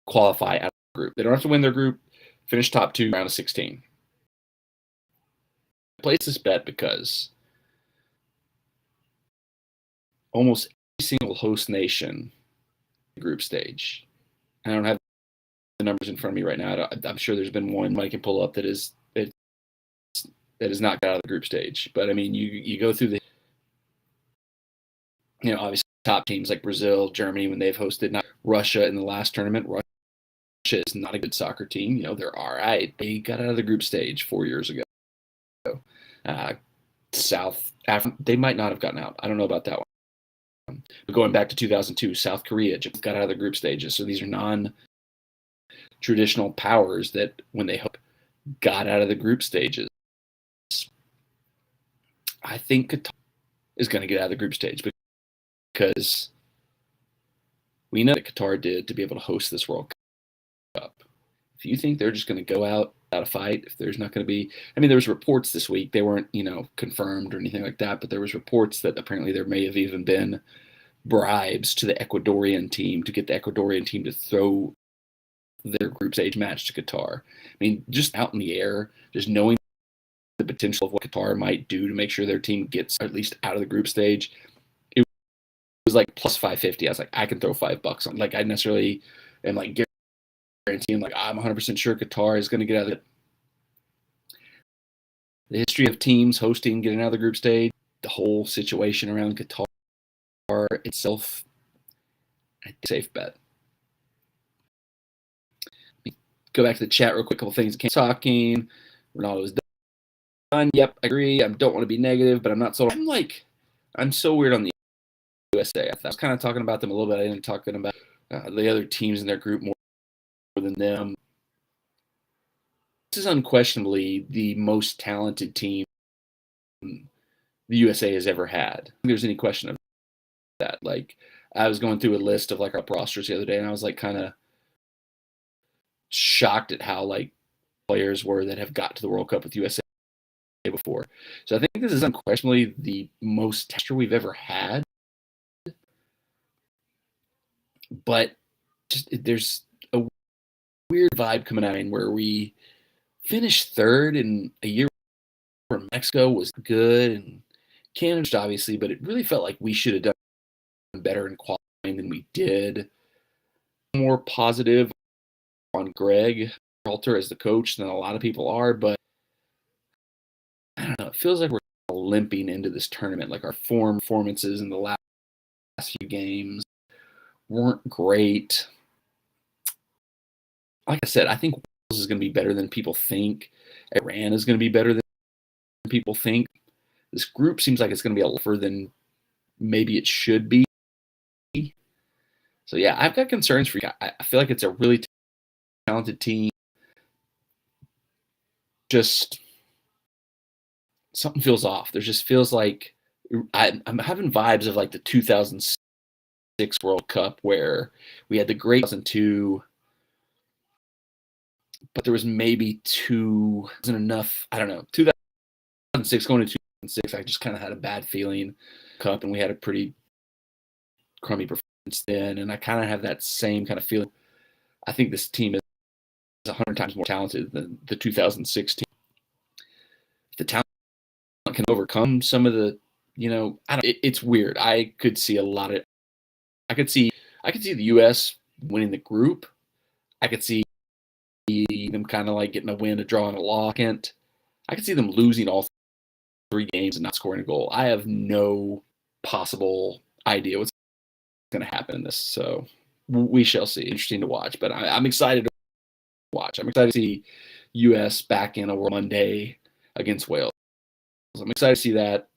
qualify out of the group. They don't have to win their group, finish top 2, round of 16. I placed this bet because almost every single host nation group stage, I don't have the numbers in front of me right now. I'm sure there's been one I can pull up that is not got out of the group stage. But I mean, you go through the, obviously top teams like Brazil, Germany, when they've hosted, not Russia in the last tournament. Russia is not a good soccer team. They're all right. They got out of the group stage 4 years ago. South Africa, they might not have gotten out. I don't know about that one. But going back to 2002, South Korea just got out of the group stages. So these are non-traditional powers that, when they got out of the group stages, I think Qatar is going to get out of the group stage, because we know that Qatar did to be able to host this World Cup. If you think they're just going to go out without a fight, if there's not going to be, there was reports this week, they weren't, confirmed or anything like that, but there was reports that apparently there may have even been bribes to the Ecuadorian team to get the Ecuadorian team to throw their group stage match to Qatar. Just out in the air, just knowing the potential of what Qatar might do to make sure their team gets at least out of the group stage, it was like plus 550. I was like, I can throw $5 on. Like, I necessarily am like guaranteeing, like, I'm 100% sure Qatar is going to get out of it. The history of teams hosting, getting out of the group stage, the whole situation around Qatar itself, I think safe bet. Go back to the chat real quick. A couple things. Talking. Ronaldo is done. Yep, I agree. I don't want to be negative, but I'm not so. I'm so weird on the USA. I was kind of talking about them a little bit. I ended up talking about the other teams in their group more than them. This is unquestionably the most talented team the USA has ever had. I don't think there's any question of that. Like, I was going through a list of like our rosters the other day, and I was like kind of shocked at how like players were that have got to the World Cup with USA before. So I think this is unquestionably the most texture we've ever had. But just there's a weird vibe coming out in where we finished third in a year where Mexico was good and Canada obviously, but it really felt like we should have done better in qualifying than we did. More positive on Greg Halter as the coach than a lot of people are, but I don't know. It feels like we're limping into this tournament. Like our performances in the last few games weren't great. Like I said, I think Wales is going to be better than people think. Iran is going to be better than people think. This group seems like it's going to be a lot tougher than maybe it should be. So yeah, I've got concerns for you. I feel like it's a really talented team. Just something feels off. There just feels like I'm having vibes of like the 2006 World Cup where we had the great 2002, but there was maybe wasn't enough. I don't know. 2006 going to 2006, I just kind of had a bad feeling. Cup, and we had a pretty crummy performance then, and I kind of have that same kind of feeling. I think this team is 100 times more talented than the 2006 team. If the talent can overcome some of the, it's weird. I could see I could see the U.S. winning the group. I could see them kind of like getting a win, a draw, and a loss. I could see them losing all 3 games and not scoring a goal. I have no possible idea what's going to happen in this. So we shall see. Interesting to watch, but I'm excited to watch. I'm excited to see U.S. back in a World Monday against Wales. I'm excited to see that.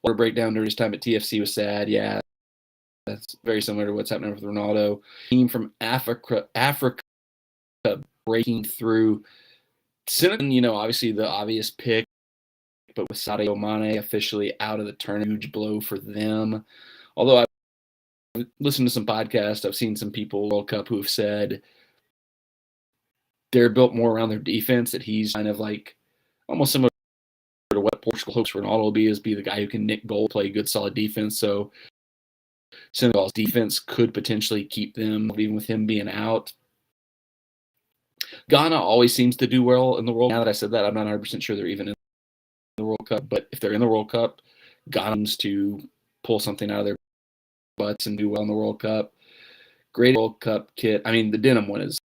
What a breakdown during his time at TFC was sad. Yeah, that's very similar to what's happening with Ronaldo. Team from Africa breaking through. Senegal, obviously the obvious pick, but with Sadio Mane officially out of the tournament, huge blow for them. Although I've listened to some podcasts, I've seen some people World Cup who have said they're built more around their defense, that he's kind of like almost similar to what Portugal hopes Ronaldo will be the guy who can nick goal, play good solid defense. So Senegal's defense could potentially keep them, even with him being out. Ghana always seems to do well in the World Cup. Now that I said that, I'm not 100% sure they're even in the World Cup. But if they're in the World Cup, Ghana seems to pull something out of their butts and do well in the World Cup. Great World Cup kit. I mean, the denim one is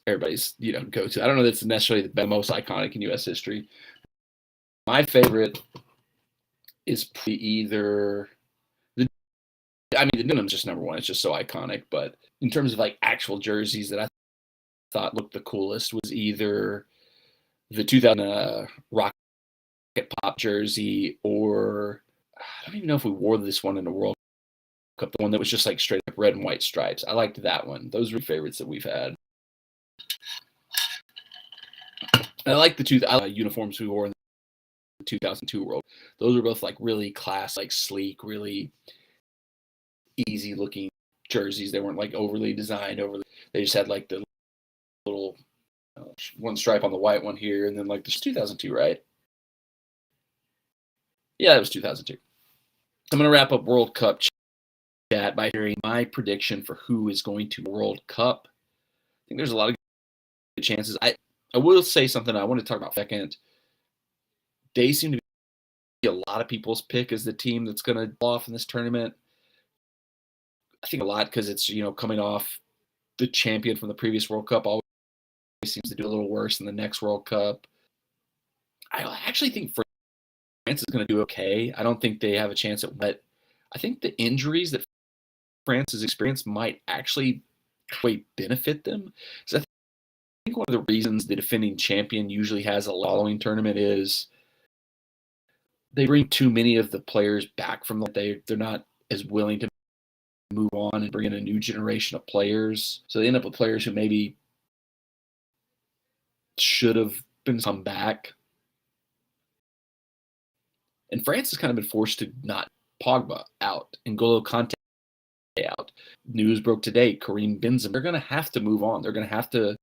everybody's go-to. I don't know that it's necessarily the most iconic in U.S. history. My favorite is either the denim's just number one. It's just so iconic. But in terms of like actual jerseys that I thought looked the coolest was either the 2000 Rocket Pop jersey, or I don't even know if we wore this one in the World Cup, the one that was just like straight up red and white stripes. I liked that one. Those were favorites that we've had. And I like the 2 uniforms we wore in the 2002 World. Those were both like really class, like sleek, really easy looking jerseys. They weren't like overly designed. They just had like the little one stripe on the white one here, and then like this 2002, right? Yeah, it was 2002. I'm going to wrap up World Cup chat by hearing my prediction for who is going to World Cup. I think there's a lot of good chances. I will say something I want to talk about second. They seem to be a lot of people's pick as the team that's going to go off in this tournament. I think a lot because it's, coming off the champion from the previous World Cup always seems to do a little worse in the next World Cup. I actually think France is going to do okay. I don't think they have a chance at what. I think the injuries that France has experienced might actually benefit them. So I think one of the reasons the defending champion usually has a following tournament is they bring too many of the players back from they're not as willing to move on and bring in a new generation of players. So they end up with players who maybe should have come back. And France has kind of been forced to not Pogba out, N'Golo Kante out. News broke today, Karim Benzema. They're going to have to move on. They're going to have to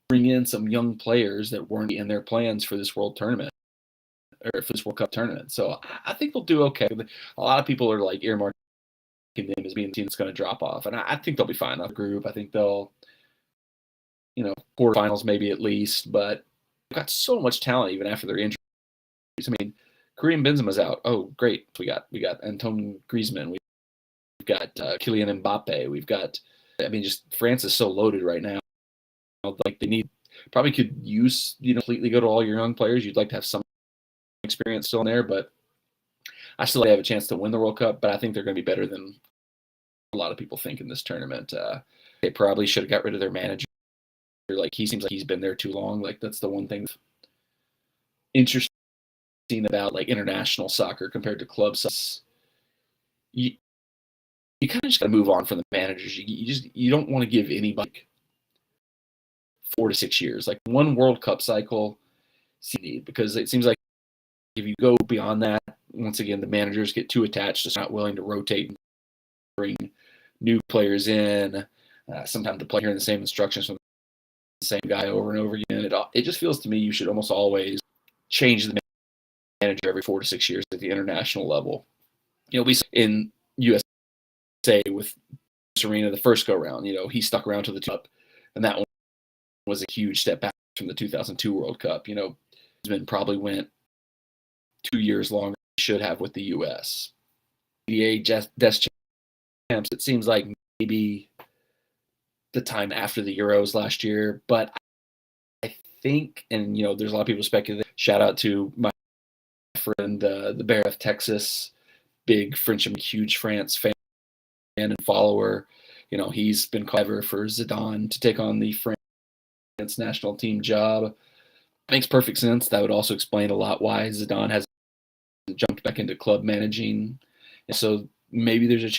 bring in some young players that weren't in their plans for this World Tournament or for this World Cup tournament. So I think they'll do okay. A lot of people are like earmarking them as being the team that's going to drop off, and I think they'll be fine. The group, I think they'll, quarterfinals maybe at least, but they've got so much talent even after their injuries. I mean, Karim Benzema's out. Oh, great. We got Antoine Griezmann. We've got Kylian Mbappe. We've got, just France is so loaded right now. Like they probably could use, completely go to all your young players. You'd like to have some experience still in there, but I still have a chance to win the World Cup, but I think they're going to be better than a lot of people think in this tournament. They probably should have got rid of their manager. Like, he seems like he's been there too long. Like, that's the one thing interesting about like international soccer compared to club soccer. You kind of just got to move on from the managers. You don't want to give anybody 4 to 6 years, like one World Cup cycle, because it seems like if you go beyond that, once again, the managers get too attached, just not willing to rotate and bring new players in. Sometimes the player hearing the same instructions from the same guy over and over again. It just feels to me you should almost always change the manager every 4 to 6 years at the international level. We saw in USA with Serena the first go round, he stuck around to the top, and that one was a huge step back from the 2002 World Cup. Heisman probably went 2 years longer than he should have with the U.S. Deschamps, it seems like maybe the time after the Euros last year, but I think, and there's a lot of people speculating. Shout out to my friend, the Bear of Texas, big French, huge France fan and follower. He's been clever for Zidane to take on the France national team job. Makes perfect sense. That would also explain a lot why Zidane has jumped back into club managing. And so maybe there's a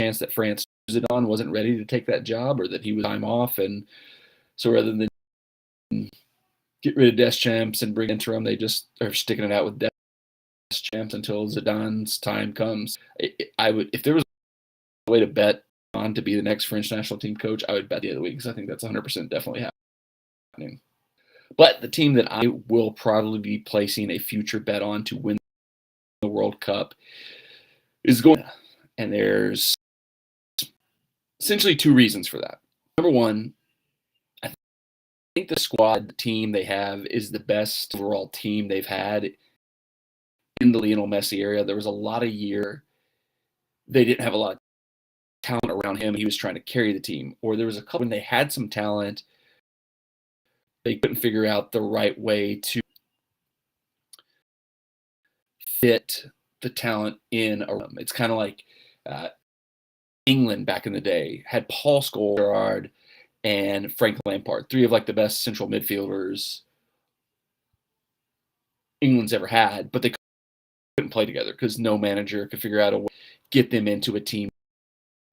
chance that France, Zidane wasn't ready to take that job, or that he was time off. And so rather than get rid of Deschamps and bring interim, they just are sticking it out with Deschamps until Zidane's time comes. I would, if there was a way to bet on to be the next French national team coach, I would bet the other week, because I think that's 100% definitely happening. But the team that I will probably be placing a future bet on to win the World Cup is going, and there's essentially 2 reasons for that. Number one, I think the squad team they have is the best overall team they've had in the Lionel Messi era. There was a lot of year they didn't have a lot of talent around him. He was trying to carry the team. Or there was a couple when they had some talent, they couldn't figure out the right way to fit the talent in a room. It's kind of like England back in the day had Paul Scholes, Gerrard, and Frank Lampard, 3 of like the best central midfielders England's ever had, but they couldn't play together because no manager could figure out a way to get them into a team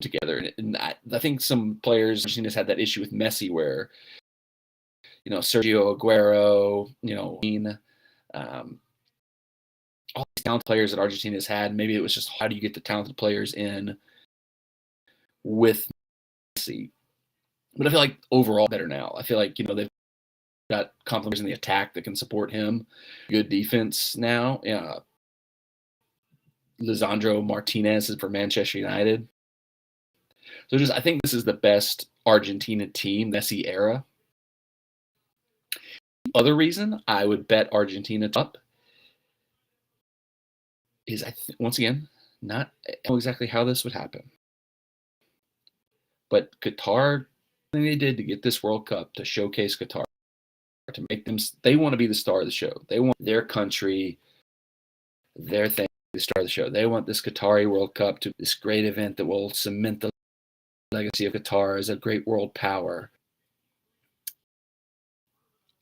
together. And I think some players just had that issue with Messi where, Sergio Aguero, all these talented players that Argentina's had, maybe it was just how do you get the talented players in with Messi. But I feel like overall better now. I feel like, they've got complementers in the attack that can support him. Good defense now. Lisandro Martinez is for Manchester United. So I think this is the best Argentina team, Messi era. The other reason I would bet Argentina up is, once again, not know exactly how this would happen, but Qatar, thing they did to get this World Cup, to showcase Qatar, to make them, they want to be the star of the show. They want their country, their thing, the star of the show. They want this Qatari World Cup to be this great event that will cement the legacy of Qatar as a great world power.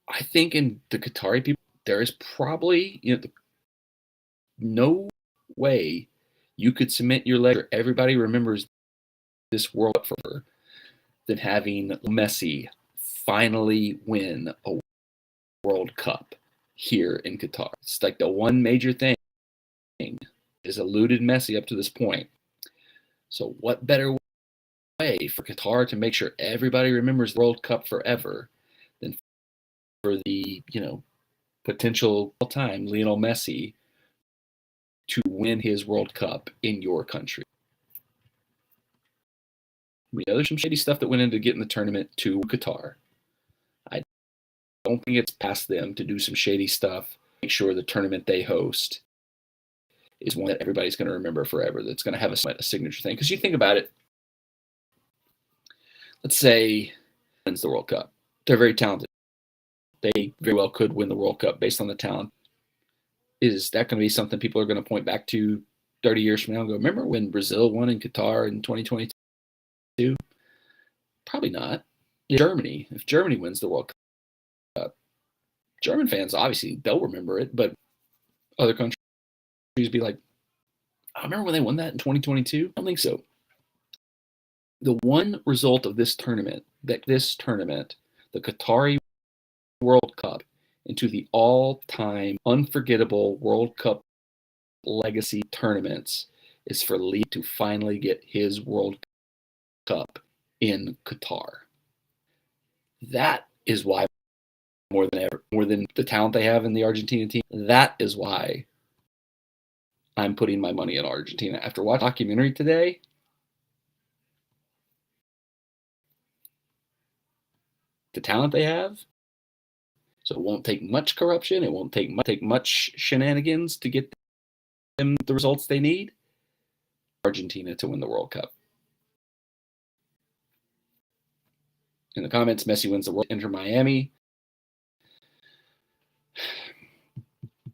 I think in the Qatari people, there is probably, no way you could cement your legacy. Everybody remembers this World Cup for than having Messi finally win a World Cup here in Qatar. It's like the one major thing has eluded Messi up to this point. So what better way for Qatar to make sure everybody remembers the World Cup forever than for the, potential all-time Lionel Messi to win his World Cup in your country? There's some shady stuff that went into getting the tournament to Qatar. I don't think it's past them to do some shady stuff, make sure the tournament they host is one that everybody's going to remember forever, that's going to have a signature thing. Because you think about it, let's say wins the World Cup. They're very talented. They very well could win the World Cup based on the talent. Is that going to be something people are going to point back to 30 years from now and go, remember when Brazil won in Qatar in 2022? Probably not. Germany, if Germany wins the World Cup, German fans, obviously, they'll remember it, but other countries be like, I remember when they won that in 2022? I don't think so. The one result of this tournament, the Qatari World Cup, into the all-time unforgettable World Cup legacy tournaments, is for Lee to finally get his World Cup in Qatar. That is why, more than the talent they have in the Argentina team, that is why I'm putting my money in Argentina. After watching the documentary today, the talent they have, so it won't take much corruption, it won't take much shenanigans to get them the results they need. Argentina to win the World Cup. In the comments, Messi wins the World, Inter Miami.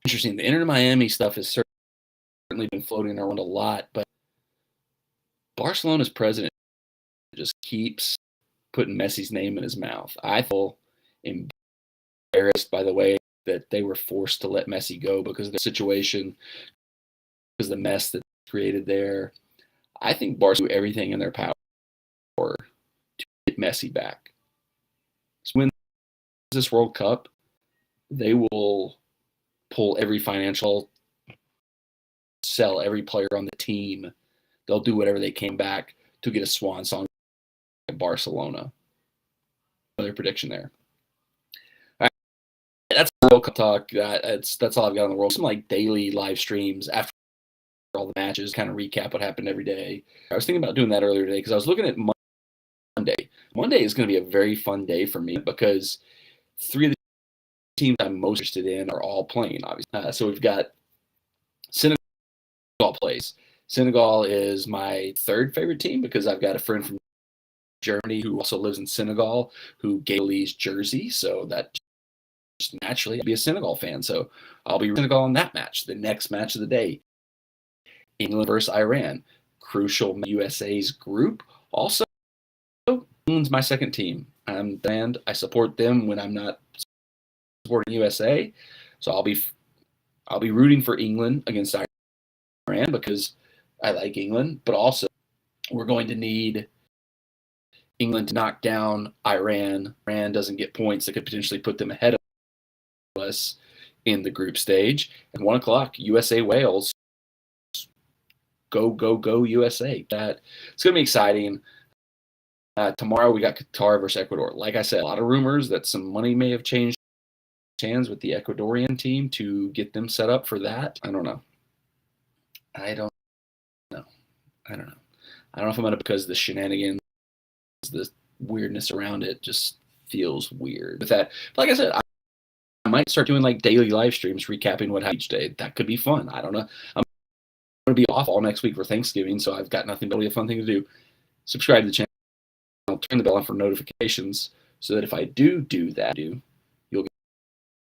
Interesting. The Inter Miami stuff has certainly been floating around a lot, but Barcelona's president just keeps putting Messi's name in his mouth. I feel embarrassed by the way that they were forced to let Messi go because of the situation, because of the mess that's created there. I think Barca do everything in their power to get Messi back. So when this World Cup, they will pull every financial, sell every player on the team. They'll do whatever they can back to get a swan song at Barcelona. Another prediction there. All right. That's World Cup talk. That's all I've got on the world. Some like daily live streams after all the matches, kind of recap what happened every day. I was thinking about doing that earlier today because I was looking at Monday. Monday is going to be a very fun day for me because three of the teams I'm most interested in are all playing, obviously. So we've got Senegal plays. Senegal is my third favorite team because I've got a friend from Germany who also lives in Senegal who gave Lee's jersey. So that just naturally I'll be a Senegal fan. So I'll be Senegal in that match. The next match of the day, England versus Iran. Crucial USA's group. Also, England's my second team. I support them when I'm not supporting USA. So I'll be rooting for England against Iran because I like England, but also we're going to need England to knock down Iran. Iran doesn't get points that could potentially put them ahead of us in the group stage. And 1 o'clock, USA Wales. Go USA. It's going to be exciting. Tomorrow we got Qatar versus Ecuador. Like I said, a lot of rumors that some money may have changed hands with the Ecuadorian team to get them set up for that. I don't know. I don't know if I'm going to, because the shenanigans, the weirdness around it just feels weird. With that, like I said, I might start doing like daily live streams recapping what happened each day. That could be fun. I don't know. I'm going to be off all next week for Thanksgiving, so I've got nothing but a fun thing to do. Subscribe to the channel. Turn the bell on for notifications so that if I do that, you'll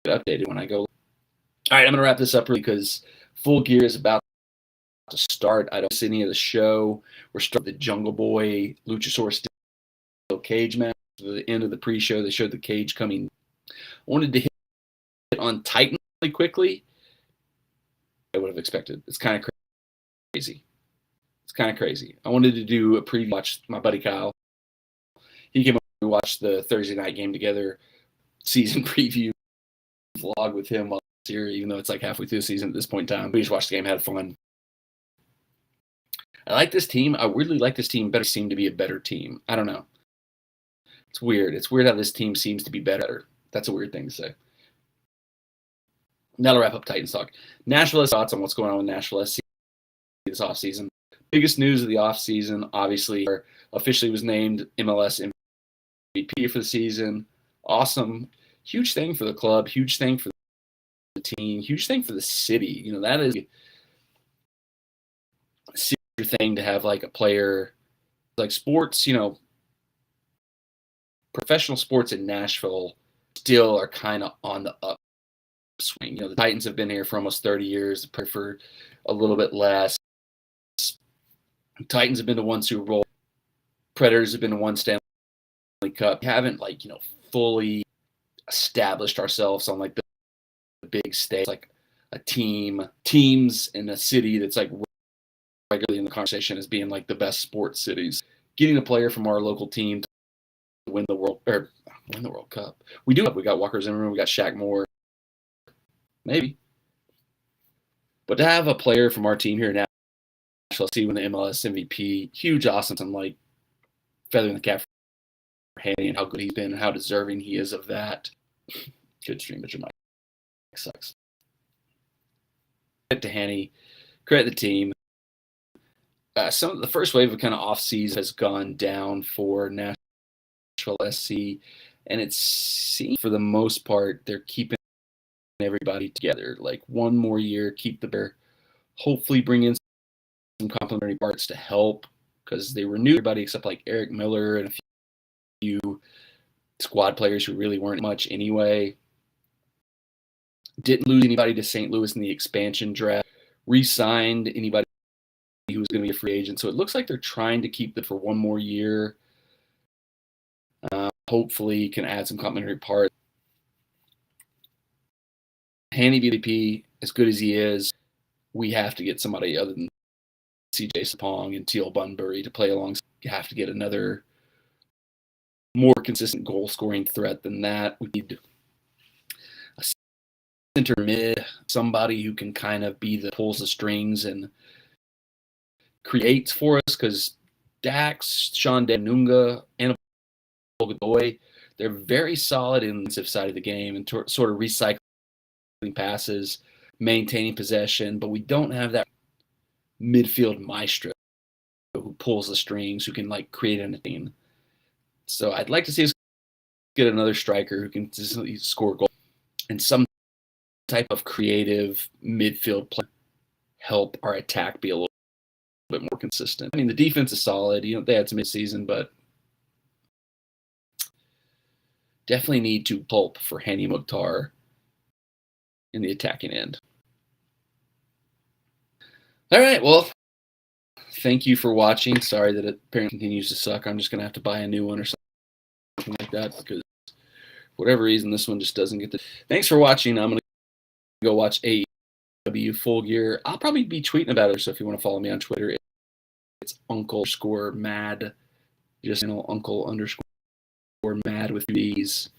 get updated when I go. All right, I'm going to wrap this up really because Full Gear is about to start. I don't see any of the show. We're starting the Jungle Boy Luchasaurus Steel Cage match. At the end of the pre-show, they showed the cage coming. I wanted to hit on Titan really quickly. I would have expected. It's kind of crazy. I wanted to do a preview. Watch my buddy Kyle. He came up and watched the Thursday night game together, season preview vlog with him while here, even though it's like halfway through the season at this point in time. We just watched the game, had fun. I like this team. I weirdly like this team better. Seem to be a better team. I don't know. It's weird. It's weird how this team seems to be better. That's a weird thing to say. Now to wrap up Titans talk. Nashville, thoughts on what's going on with Nashville SC this offseason. Biggest news of the offseason, obviously, officially was named MLS MVP for the season. Awesome. Huge thing for the club. Huge thing for the team. Huge thing for the city. You know, that is a serious thing to have like a player like sports, you know, professional sports in Nashville still are kind of on the upswing. You know, the Titans have been here for almost 30 years, for a little bit less. Titans have been the one Super Bowl. Predators have been the one Stanley Cup. We haven't like, you know, fully established ourselves on like the big stage, like a teams in a city that's like regularly in the conversation as being like the best sports cities. Getting a player from our local team to win the World Cup. We got Walker Zimmerman, we got Shaq Moore, maybe. But to have a player from our team here in Nashville see win the MLS MVP, huge awesome, and like feathering the cap for Haney and how good he's been and how deserving he is of that. Good stream, but your mic sucks. Credit to Haney, credit the team. Some of the first wave of kind of off season has gone down for Nashville SC, and it seems for the most part they're keeping everybody together. Like one more year, keep the bear. Hopefully, bring in some complementary parts to help because they renewed everybody except like Eric Miller and a few squad players who really weren't much anyway. Didn't lose anybody to St. Louis in the expansion draft. Re-signed anybody who was going to be a free agent. So it looks like they're trying to keep it for one more year. Hopefully can add some complementary parts. Haney VP, as good as he is, we have to get somebody other than CJ Sapong and Teal Bunbury to play alongside. You have to get another more consistent goal-scoring threat than that. We need a center mid, somebody who can kind of be the pulls the strings and creates for us because Dax, Sean Danunga, and Godoy, they're very solid in the defensive side of the game and sort of recycling passes, maintaining possession, but we don't have that midfield maestro who pulls the strings, who can like create anything. So I'd like to see us get another striker who can consistently score goals and some type of creative midfield play help our attack be a little bit more consistent. I mean, the defense is solid. You know, they had some mid-season, but definitely need to pulp for Hani Mukhtar in the attacking end. All right, well, thank you for watching. Sorry that it apparently continues to suck. I'm just going to have to buy a new one or something like that because for whatever reason, this one just doesn't get the... Thanks for watching. I'm going to go watch AEW Full Gear. I'll probably be tweeting about it, so if you want to follow me on Twitter, it's Uncle_Mad. Just Uncle_Mad with these.